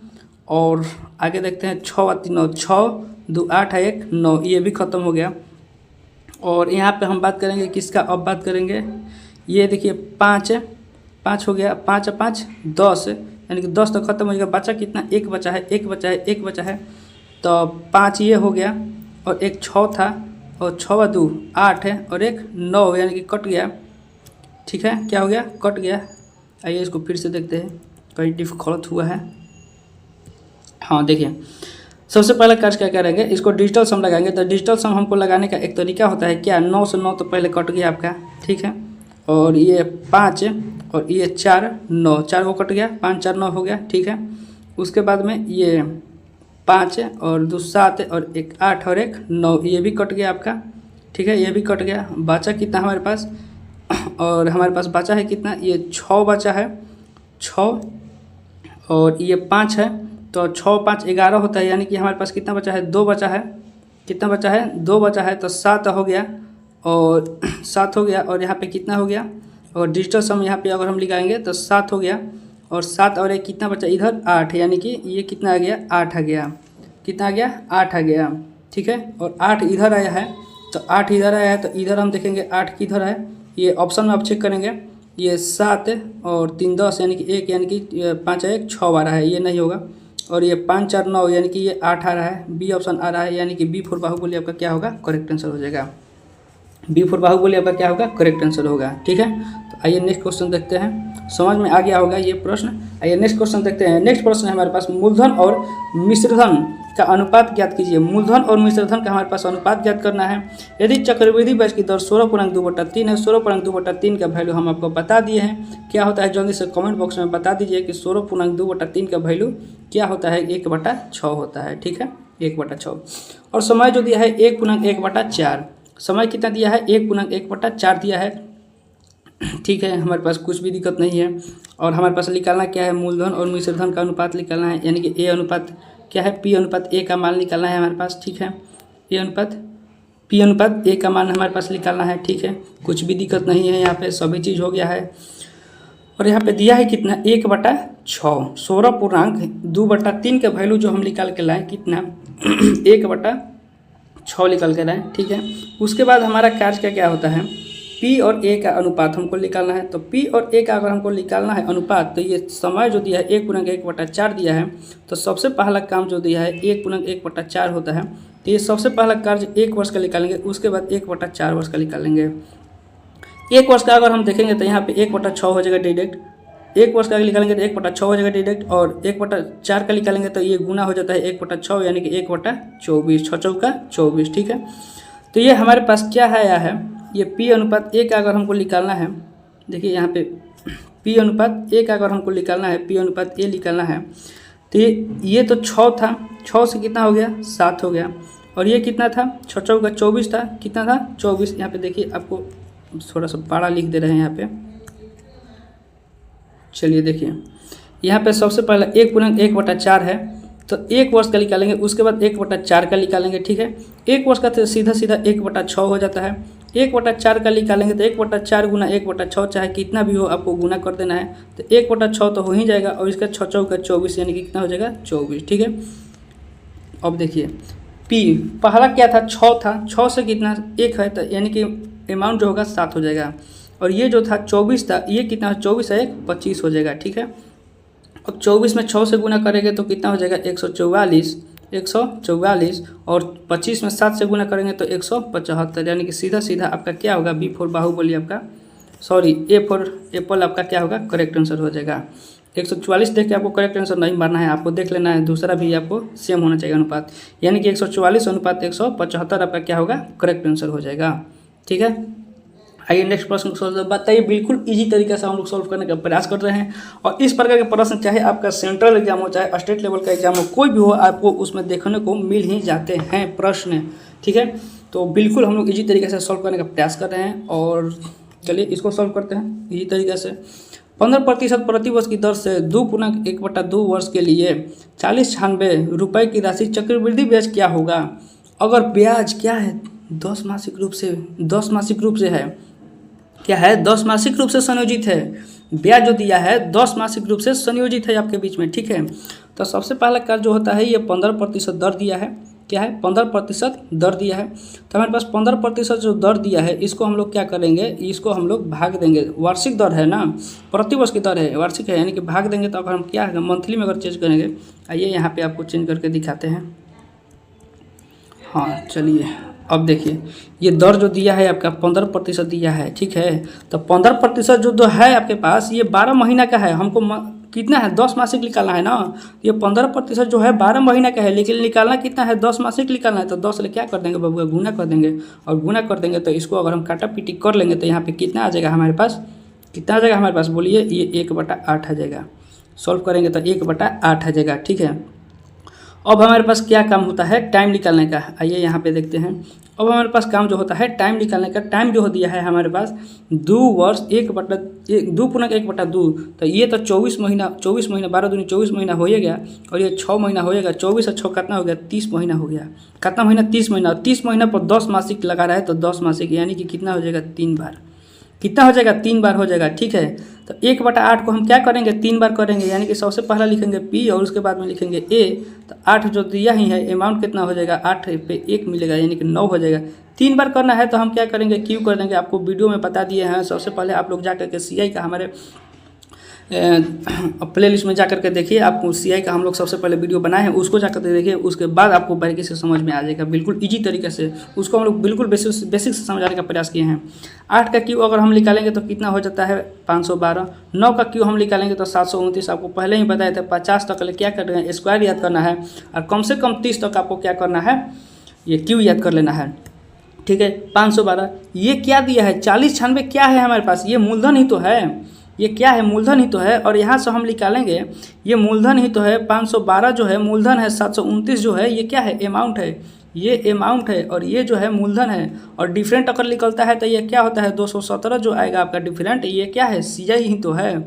और आगे देखते हैं, 6 और 3 9, 6 2 8 1 9, ये भी ख़त्म हो गया। और यहाँ पे हम बात करेंगे किसका, अब बात करेंगे, ये देखिए 5 हो गया, 5 और 5 10, यानी कि 10 तो खत्म हो जाएगा, बचा कितना, एक बचा है, एक बचा है, एक बचा है, तो 5 ये हो गया, और एक 6 था, और 6 और 2 8 है, और एक 9, यानी कि कट गया। ठीक है, क्या हो गया, कट गया। आइए इसको फिर से देखते हैं, कहीं डिफ़िकल्ट हुआ है। हाँ देखिए, सबसे पहले काज क्या करेंगे, इसको डिजिटल सम लगाएंगे। तो डिजिटल सम हमको लगाने का एक तरीका होता है क्या, 9 से 9 तो पहले कट गया आपका। ठीक है, और ये 5 और ये 4 9, 4 को कट गया, 5 4 9 हो गया। ठीक है, उसके बाद में ये 5 और 2 7 और एक 8 और एक 9, ये भी कट गया आपका। ठीक है, ये भी कट गया, बचा कितना हमारे पास, और हमारे पास बचा है कितना, ये 6 बचा है, 6 और ये 5 है, तो 6 5 11 होता है, यानी कि हमारे पास कितना बचा है, 2 बचा है, कितना बचा है, 2 बचा है, तो 7 हो गया, और 7 हो गया, और यहाँ पे कितना हो गया, और डिजिटल सम यहाँ पे अगर हम लगाएंगे तो 7 हो गया, और 7 और एक कितना बचा इधर 8, यानी कि ये कितना आ गया, 8 आ गया, कितना आ गया, 8 आ गया। ठीक है, और 8 इधर आया है, तो 8 इधर आया है, तो इधर हम देखेंगे 8 किधर है, ये ऑप्शन में आप चेक करेंगे, ये 7 और 3 10, यानी कि 1, यानी कि 5 1 6 आ रहा है, ये नहीं होगा, और ये 5 4 9, यानी कि ये 8 आ रहा है, बी ऑप्शन आ रहा है, यानी कि बी फॉर बाहुबली आपका क्या होगा, करेक्ट आंसर हो जाएगा। B4 बाहुबली आपका क्या होगा, करेक्ट आंसर होगा। ठीक है, तो आइए नेक्स्ट क्वेश्चन देखते हैं, समझ में आ गया होगा ये प्रश्न। आइए नेक्स्ट क्वेश्चन देखते हैं। नेक्स्ट प्रश्न है हमारे पास, मूलधन और मिश्रधन का अनुपात ज्ञात कीजिए। मूलधन और मिश्रधन का हमारे पास अनुपात ज्ञात करना है। यदि चक्रवृद्धि ब्याज की दर 16.2/3 है, 16.2/3 का वैल्यू हम आपको बता दिए हैं। क्या होता है जल्दी से कमेंट बॉक्स में बता दीजिए कि 16.2/3 का वैल्यू क्या होता है। 1/6 होता है। ठीक है, 1/6। और समय जो दिया है 1/1/4। समय कितना दिया है, 1/1/4 दिया है। ठीक है, हमारे पास कुछ भी दिक्कत नहीं है। और हमारे पास निकालना क्या है, मूलधन और मिश्रधन का अनुपात निकालना है, यानी कि ए अनुपात क्या है, पी अनुपात ए का मान निकालना है हमारे पास। ठीक है, ए अनुपात पी अनुपात ए का मान हमारे पास निकालना है। ठीक है, कुछ भी दिक्कत नहीं है, यहाँ पे सभी चीज़ हो गया है। और यहाँ पे दिया है कितना, 1/6, 16.2/3 का वैल्यू जो हम निकाल के लाए कितना 1/6 निकल के लाए। ठीक है, उसके बाद हमारा कार्य क्या होता है, P और A का अनुपात हमको निकालना है। तो P और A का अगर हमको निकालना है अनुपात, तो ये समय जो दिया है 1/1/4 दिया है। तो सबसे पहला काम जो दिया है 1/1/4 होता है। तो ये सबसे पहला कार्य 1 वर्ष का निकालेंगे, उसके बाद 1/4 वर्ष का निकालेंगे। 1 वर्ष का अगर हम देखेंगे तो यहाँ पे 1/6 हो जाएगा डायरेक्ट। 1 वर्ष का निकालेंगे तो 1/6 हो जाएगा डायरेक्ट, और 1/4 का निकालेंगे तो ये गुना हो जाता है 1/6, यानी कि 1/24, 6 चौका 24। ठीक है, तो ये हमारे पास क्या है, आया है ये P अनुपात A का अगर हमको निकालना है, देखिए यहाँ पे P अनुपात A का अगर हमको निकालना है, P अनुपात A निकालना है, तो ये तो 6 था, 6 से कितना हो गया, 7 हो गया। और ये कितना था, 6 चौका 24 था, कितना था 24। यहाँ पे देखिए आपको थोड़ा सा बड़ा लिख दे रहे हैं यहाँ पे। चलिए देखिए यहाँ पे सबसे पहले 1/1/4 है, तो 1 वर्ष का निकालेंगे, उसके बाद 1/4 का निकालेंगे। ठीक है, 1 वर्ष का तो सीधा सीधा 1/6 हो जाता है। 1/4 का निकालेंगे तो 1/4 गुना 1/6, चाहे कितना भी हो आपको गुना कर देना है। तो 1/6 तो हो ही जाएगा, और इसका 6 चौका 24, यानी कि कितना हो जाएगा 24। ठीक है, अब देखिए P पहला क्या था, 6 था, 6 से कितना 1 है, तो यानी कि अमाउंट जो होगा 7 हो जाएगा। और ये जो था 24 था, ये कितना 24 है 25 हो जाएगा। ठीक है, अब 24 में 6 से गुना करेंगे तो कितना हो जाएगा 144, 144, और 25 में 7 से गुना करेंगे तो 175, यानी कि सीधा सीधा आपका क्या होगा, B4 बाहुबली आपका, सॉरी A4 एप्पल आपका क्या होगा, करेक्ट आंसर हो जाएगा। 144 देख के आपको करेक्ट आंसर नहीं मारना है, आपको देख लेना है दूसरा भी आपको सेम होना चाहिए अनुपात, यानी कि 144 अनुपात 175 आपका क्या होगा, करेक्ट आंसर हो जाएगा। ठीक है, आइए नेक्स्ट प्रश्न को सोल्व बताइए। बिल्कुल इजी तरीके से हम लोग सोल्व करने का प्रयास कर रहे हैं, और इस प्रकार के प्रश्न चाहे आपका सेंट्रल एग्जाम हो, चाहे स्टेट लेवल का एग्जाम हो, कोई भी हो, आपको उसमें देखने को मिल ही जाते हैं प्रश्न। ठीक है, तो बिल्कुल हम लोग इजी तरीके से सोल्व करने का प्रयास कर रहे हैं, और चलिए इसको सोल्व करते हैं इजी तरीके से। 15% प्रति वर्ष की दर से 2.1/2 वर्ष के लिए 4096 रुपये की राशि चक्रवृद्धि ब्याज क्या होगा। अगर ब्याज क्या है 10 मासिक रूप से है, क्या है 10 मासिक रूप से संयोजित है, ब्याज जो दिया है 10 मासिक रूप से संयोजित है आपके बीच में। ठीक है, तो सबसे पहला कार्य जो होता है ये 15% दर दिया है, क्या है 15% दर दिया है। तो हमारे पास 15% जो दर दिया है, इसको हम लोग क्या करेंगे, इसको हम लोग भाग देंगे, वार्षिक दर है ना, प्रति वर्ष की दर है, वार्षिक है, यानी कि भाग देंगे। तो अगर हम क्या है मंथली में अगर चेंज करेंगे, आइए यहाँ पे आपको चेंज करके दिखाते हैं। हाँ चलिए, अब देखिए ये दर जो दिया है आपका 15% दिया है। ठीक है, तो 15% जो है आपके पास ये 12 महीना का है, हमको कितना है 10 मासिक निकालना है ना। ये 15% जो है 12 महीना का है, लेकिन निकालना कितना है 10 मासिक निकालना है। तो 10 से क्या कर देंगे बबुआ, गुना कर देंगे, और गुना कर देंगे तो इसको अगर हम काटा पीटी कर लेंगे तो यहाँ पे कितना आ जाएगा हमारे पास, कितना आ जाएगा हमारे पास बोलिए, ये 1/8 आ जाएगा। सॉल्व करेंगे तो 1/8 आ जाएगा। ठीक है, अब हमारे पास क्या काम होता है, टाइम निकालने का। आइए यहाँ पे देखते हैं, अब हमारे पास काम जो होता है टाइम निकालने का। टाइम जो दिया है हमारे पास 2 वर्ष 2.1/2, तो ये तो 24 महीना 12 दूनी 24 महीना हो गया, और ये 6 महीना हो गया। 24 और 6 कितना हो गया, 30 महीना हो गया। कितना महीना, 30 महीना, 30 महीना पर 10 मासिक लगा रहा है, तो 10 मासिक यानी कि कितना हो जाएगा 3 बार, कितना हो जाएगा 3 बार हो जाएगा। ठीक है, तो 1/8 को हम क्या करेंगे 3 बार करेंगे, यानी कि सबसे पहला लिखेंगे P और उसके बाद में लिखेंगे A। तो 8 जो दिया ही है, अमाउंट कितना हो जाएगा, 8 पे 1 मिलेगा, यानी कि 9 हो जाएगा। 3 बार करना है तो हम क्या करेंगे, Q कर देंगे। आपको वीडियो में बता दिए हैं, सबसे पहले आप लोग जा करके CI का हमारे प्ले लिस्ट में जा करके देखिए, आपको CI का हम लोग सबसे पहले वीडियो बनाए हैं, उसको जा करके देखिए, उसके बाद आपको बारीकी से समझ में आ जाएगा, बिल्कुल ईजी तरीके से। उसको हम लोग बिल्कुल बेसिक से समझाने का प्रयास किए हैं। 8 का क्यू अगर हम निकालेंगे तो कितना हो जाता है 512। 9 का क्यू हम निकालेंगे तो 729। आपको पहले ही बताए थे 50 तक क्या कर रहे हैं, स्क्वायर याद करना है, और कम से कम 30 तक आपको क्या करना है, ये क्यू याद कर लेना है। ठीक है, 512 ये क्या दिया है, 40 96 क्या है हमारे पास, ये मूलधन ही तो है, ये क्या है, मूलधन ही तो है। और यहाँ से हम निकालेंगे, ये मूलधन ही तो है। 512 जो है मूलधन है, 729 जो है ये क्या है, अमाउंट है, ये अमाउंट है, और ये जो है मूलधन है। और डिफरेंट अगर निकलता है तो ये क्या होता है, 217 जो आएगा आपका डिफरेंट, ये क्या है, CI ही तो है।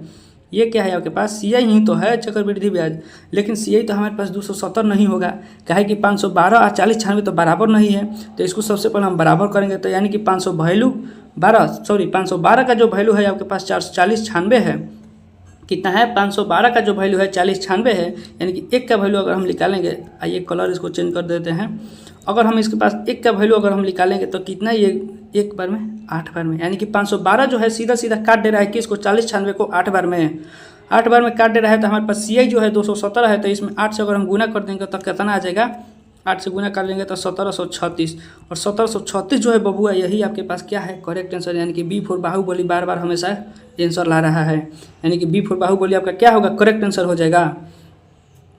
ये क्या है आपके पास, CI ही तो है, चक्रवृद्धि ब्याज। लेकिन CI तो हमारे पास 270 नहीं होगा, काहे कि 512 और 40 96 तो बराबर नहीं है। तो इसको सबसे पहले हम बराबर करेंगे, तो यानी कि 512 का जो वैल्यू है आपके पास 40 96 है। कितना है, 512 का जो वैल्यू है 40 96 है, यानी कि 1 का वैल्यू अगर हम निकालेंगे, आइए कलर इसको चेंज कर देते हैं। अगर हम इसके पास 1 का वैल्यू अगर हम निकालेंगे तो कितना, ये 1 बार में 8 बार में, यानी कि 512 जो है सीधा सीधा काट दे रहा है कि इसको 40 96 को 8 बार में काट दे रहा है। तो हमारे पास CI जो है 217 है, तो इसमें 8 से अगर हम गुना कर देंगे तो कितना आ जाएगा, 8 से गुना कर लेंगे तो 1736। और 1736 जो है बबुआ, यही आपके पास क्या है, करेक्ट आंसर, यानी कि B फॉर बाहुबली बार बार हमेशा आंसर ला रहा है, यानी कि B फॉर बाहुबली आपका क्या होगा, करेक्ट आंसर हो जाएगा।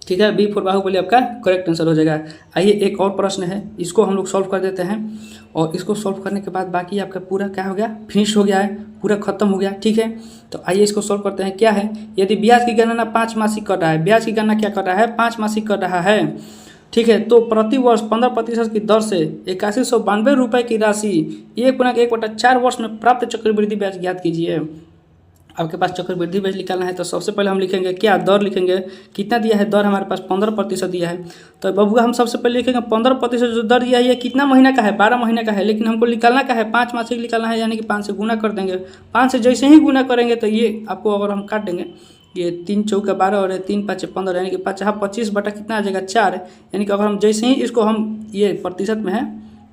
ठीक है, B फॉर बाहुबली आपका करेक्ट आंसर हो जाएगा। आइए एक और प्रश्न है, इसको हम लोग सॉल्व कर देते हैं, और इसको सॉल्व करने के बाद बाकी आपका पूरा क्या हो गया, फिनिश हो गया है, पूरा खत्म हो गया। ठीक है, तो आइए इसको सॉल्व करते हैं। क्या है, यदि ब्याज की गणना 5 मासिक कर रहा है, ब्याज की गणना क्या कर रहा है, 5 मासिक कर रहा है। ठीक है, तो प्रति वर्ष 15% की दर से 8192 रुपये की राशि 1/4 वर्ष में प्राप्त चक्रवृद्धि ब्याज ज्ञात कीजिए। आपके पास चक्रवृद्धि ब्याज निकालना है, तो सबसे पहले हम लिखेंगे क्या, दर लिखेंगे। कितना दिया है दर, हमारे पास 15% दिया है। तो बबुआ हम सबसे पहले लिखेंगे 15% जो दर दिया है ये कितना महीना का है, 12 महीने का है। लेकिन हमको निकालना क्या है, 5 मासिक निकालना है, यानी कि 5 से गुना कर देंगे। 5 से जैसे ही गुना करेंगे तो ये आपको अगर हम काट देंगे, ये 3 चौका 12 और 3 5 15, यानी कि 25 बटा कितना आ जाएगा 4। यानी कि अगर हम जैसे ही इसको हम, ये प्रतिशत में है,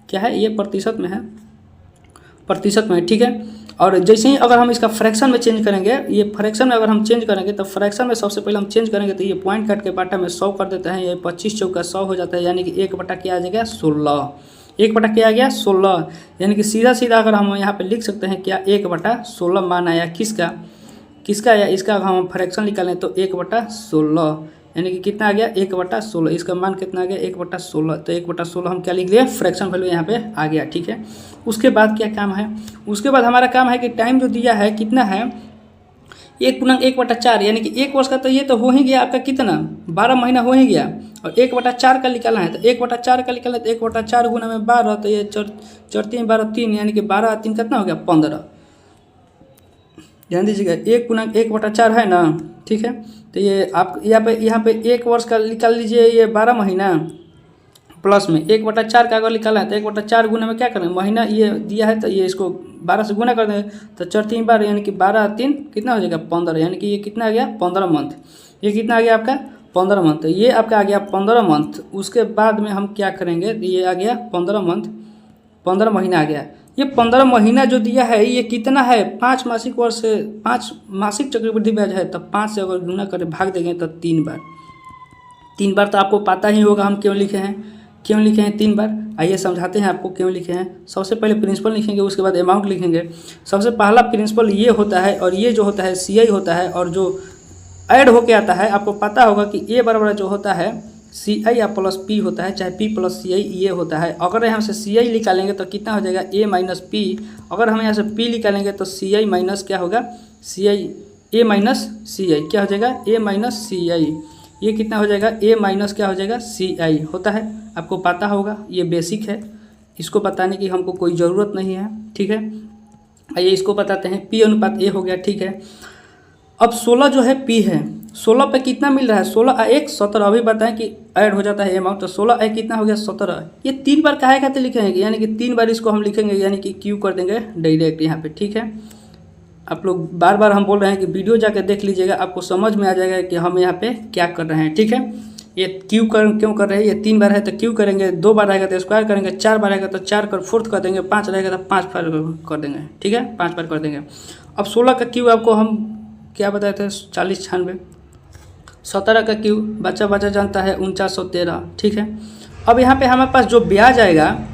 क्या है, ये प्रतिशत में है, ठीक है। और जैसे ही अगर हम इसका फ्रैक्शन में चेंज करेंगे, ये फ्रैक्शन में अगर हम चेंज करेंगे, तो फ्रैक्शन में सबसे पहले हम चेंज करेंगे, तो ये पॉइंट काट के बाटा में 100 कर देते हैं, ये 25 चौका 100 हो जाता है, यानी कि 1 बटा क्या आ जाएगा 16। 1 बटा क्या आ गया 16, यानी कि सीधा सीधा अगर हम यहाँ पे लिख सकते हैं क्या, 1/16 मान आया किसका आया, इसका अगर हम फ्रैक्शन निकालें तो 1/16, यानी कि कितना आ गया 1/16। इसका मान कितना आ गया 1/16, तो 1/16 हम क्या लिख लिए, फ्रैक्शन वैल्यू यहाँ पे आ गया। ठीक है, उसके बाद क्या काम है, उसके बाद हमारा काम है कि टाइम जो दिया है कितना है, 1/1/4, यानी कि 1 वर्ष का, तो ये तो हो ही गया आपका कितना, 12 महीना हो ही गया। और 1/4 का निकालना है, तो 1/4 का निकालना है, तो 1/4 गुना में 12, तो ये 4 3 12 3, यानी कि 12 3 कितना हो गया 15। ध्यान दीजिएगा, 1/4 है ना। ठीक है, तो ये आप यहाँ पे 1 वर्ष का निकाल लीजिए, ये 12 महीना प्लस में 1/4 का अगर निकालना है, तो 1/4 गुना में क्या करें, महीना ये दिया है, तो ये इसको 12 से गुना कर देंगे, तो 4 3 12, यानी कि 12 3 कितना हो जाएगा 15, यानी कि ये कितना आ गया 15 मंथ। ये कितना आ गया आपका 15 मंथ, तो ये आपका आ गया 15 मंथ। उसके बाद में हम क्या करेंगे, ये आ गया 15 मंथ, 15 महीना आ गया। ये 15 महीना जो दिया है ये कितना है, 5 मासिक वर्ष से 5 मासिक चक्रवृद्धि ब्याज है, तो 5 से अगर गुना करें भाग देंगे तो 3 बार तो आपको पता ही होगा हम क्यों लिखे हैं 3 बार। आइए समझाते हैं आपको क्यों लिखे हैं। सबसे पहले प्रिंसिपल लिखेंगे, उसके बाद अमाउंट लिखेंगे। सबसे पहला प्रिंसिपल ये होता है, और ये जो होता है CI होता है, और जो ऐड होके आता है, आपको पता होगा कि A बराबर जो होता है CI या प्लस P होता है, चाहे P प्लस CI ये होता है। अगर यहाँ से CI निकालेंगे तो कितना हो जाएगा A माइनस P, अगर हम यहाँ से P निकालेंगे तो CI माइनस क्या होगा A माइनस CI क्या हो जाएगा A माइनस CI, ये कितना हो जाएगा A माइनस क्या हो जाएगा CI होता है। आपको पता होगा, ये बेसिक है, इसको बताने की हमको कोई ज़रूरत नहीं है। ठीक है, आइए इसको बताते हैं, P अनुपात A हो गया। ठीक है, अब 16 जो है P है, 16 पे कितना मिल रहा है, 16 17, अभी बताएं कि ऐड हो जाता है अमाउंट, तो 16 कितना हो गया 17। ये 3 बार काहे खाते लिखेंगे, यानी कि 3 बार इसको हम लिखेंगे, यानी कि Q कर देंगे डायरेक्ट यहाँ पे। ठीक है, आप लोग बार बार हम बोल रहे हैं कि वीडियो जाकर देख लीजिएगा, आपको समझ में आ जाएगा कि हम यहाँ पे क्या कर रहे हैं। ठीक है, ये क्यों कर रहे हैं, ये 3 बार है तो क्यों करेंगे, 2 बार रहेगा तो स्क्वायर करेंगे, 4 बार रहेगा तो 4 कर 4th कर देंगे, 5 रहेगा तो 5 बार कर देंगे। ठीक है, 5 बार कर देंगे। अब 16 का क्यों आपको हम क्या बताए थे 4096। 17 का क्यू बच्चा जानता है 4913। ठीक है, अब यहाँ पे हमारे पास जो ब्याज आएगा,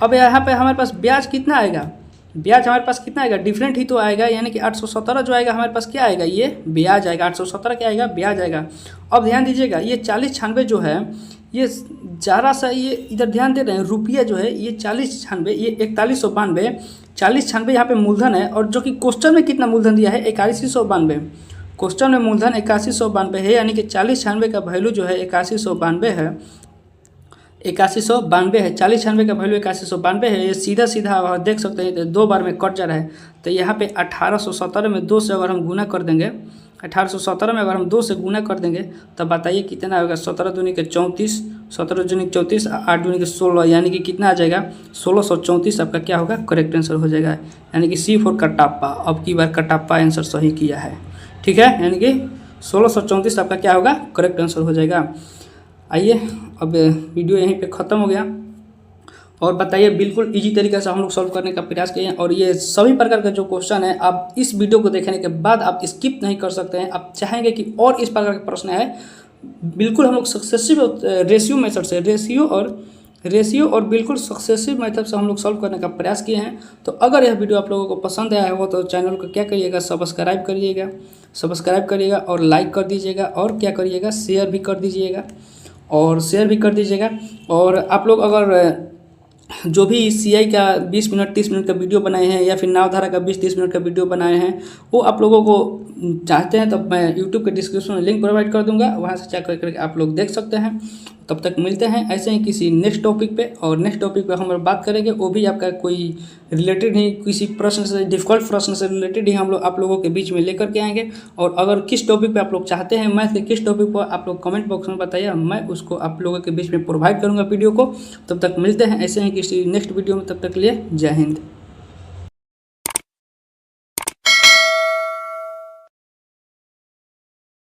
अब यहाँ पे हमारे पास ब्याज कितना आएगा, ब्याज हमारे पास कितना आएगा, डिफरेंट ही तो आएगा, यानी कि 817 जो आएगा हमारे पास क्या आएगा, ये ब्याज आएगा। 817 क्या आएगा, ब्याज आएगा। अब ध्यान दीजिएगा ये 4096 जो है ये ज़रा सा, ये इधर ध्यान दे रहे हैं, रुपया जो है ये 4096, ये 4192, 4096 यहाँ पे मूलधन है, और जो कि क्वेश्चन में कितना मूलधन दिया है 8192, क्वेश्चन में मूलधन 8192 है, यानी कि 4096 का वैल्यू जो है 8192 है, 8192 है। 4096 का वैल्यू 8192 है। ये सीधा सीधा देख सकते हैं, 2 बार में कट जा रहा है, तो यहाँ पे 1817 में 2 से अगर हम गुना कर देंगे, 1817 में अगर हम 2 से गुना कर देंगे तब बताइए कितना होगा। 17 दूनी के 34, 17 दूनी के 34, 8 दूनी के 16, यानी कि कितना आ जाएगा 1634 आपका क्या होगा, करेक्ट आंसर हो जाएगा। यानी कि C4 कटप्पा, अब की बार कटप्पा आंसर सही किया है। ठीक है, यानी कि 1634 आपका क्या होगा, करेक्ट आंसर हो जाएगा। आइए अब वीडियो यहीं पे ख़त्म हो गया, और बताइए बिल्कुल इजी तरीके से हम लोग सॉल्व करने का प्रयास किए हैं, और ये सभी प्रकार का जो क्वेश्चन है आप इस वीडियो को देखने के बाद आप स्किप नहीं कर सकते हैं। आप चाहेंगे कि और इस प्रकार के प्रश्न है, बिल्कुल हम लोग सक्सेसिव रेशियो मेथड से, रेशियो और बिल्कुल सक्सेसिव मेथड से हम लोग सॉल्व करने का प्रयास किए हैं। तो अगर यह वीडियो आप लोगों को पसंद आया हो तो चैनल को क्या करिएगा, सब्सक्राइब करिएगा और लाइक कर दीजिएगा, और क्या करिएगा, शेयर भी कर दीजिएगा, और आप लोग अगर जो भी CI का 20 मिनट 30 मिनट का वीडियो बनाए हैं, या फिर नावधारा का 20-30 मिनट का वीडियो बनाए हैं, वो आप लोगों को चाहते हैं तो मैं यूट्यूब के डिस्क्रिप्शन में लिंक प्रोवाइड कर दूंगा, वहाँ से चेक करके आप लोग देख सकते हैं। तब तक मिलते हैं ऐसे ही किसी नेक्स्ट टॉपिक पे, और नेक्स्ट टॉपिक पे हम लोग बात करेंगे, वो भी आपका कोई रिलेटेड ही, किसी प्रश्न से, डिफ़िकल्ट प्रश्न से रिलेटेड ही हम लोग आप लोगों के बीच में लेकर के आएंगे। और अगर किस टॉपिक पे आप लोग चाहते हैं, मैथ के किस टॉपिक पर, आप लोग कमेंट बॉक्स में बताइए, मैं उसको आप लोगों के बीच में प्रोवाइड करूँगा वीडियो को। तब तक मिलते हैं ऐसे ही किसी नेक्स्ट वीडियो में, तब तक के लिए जय हिंद।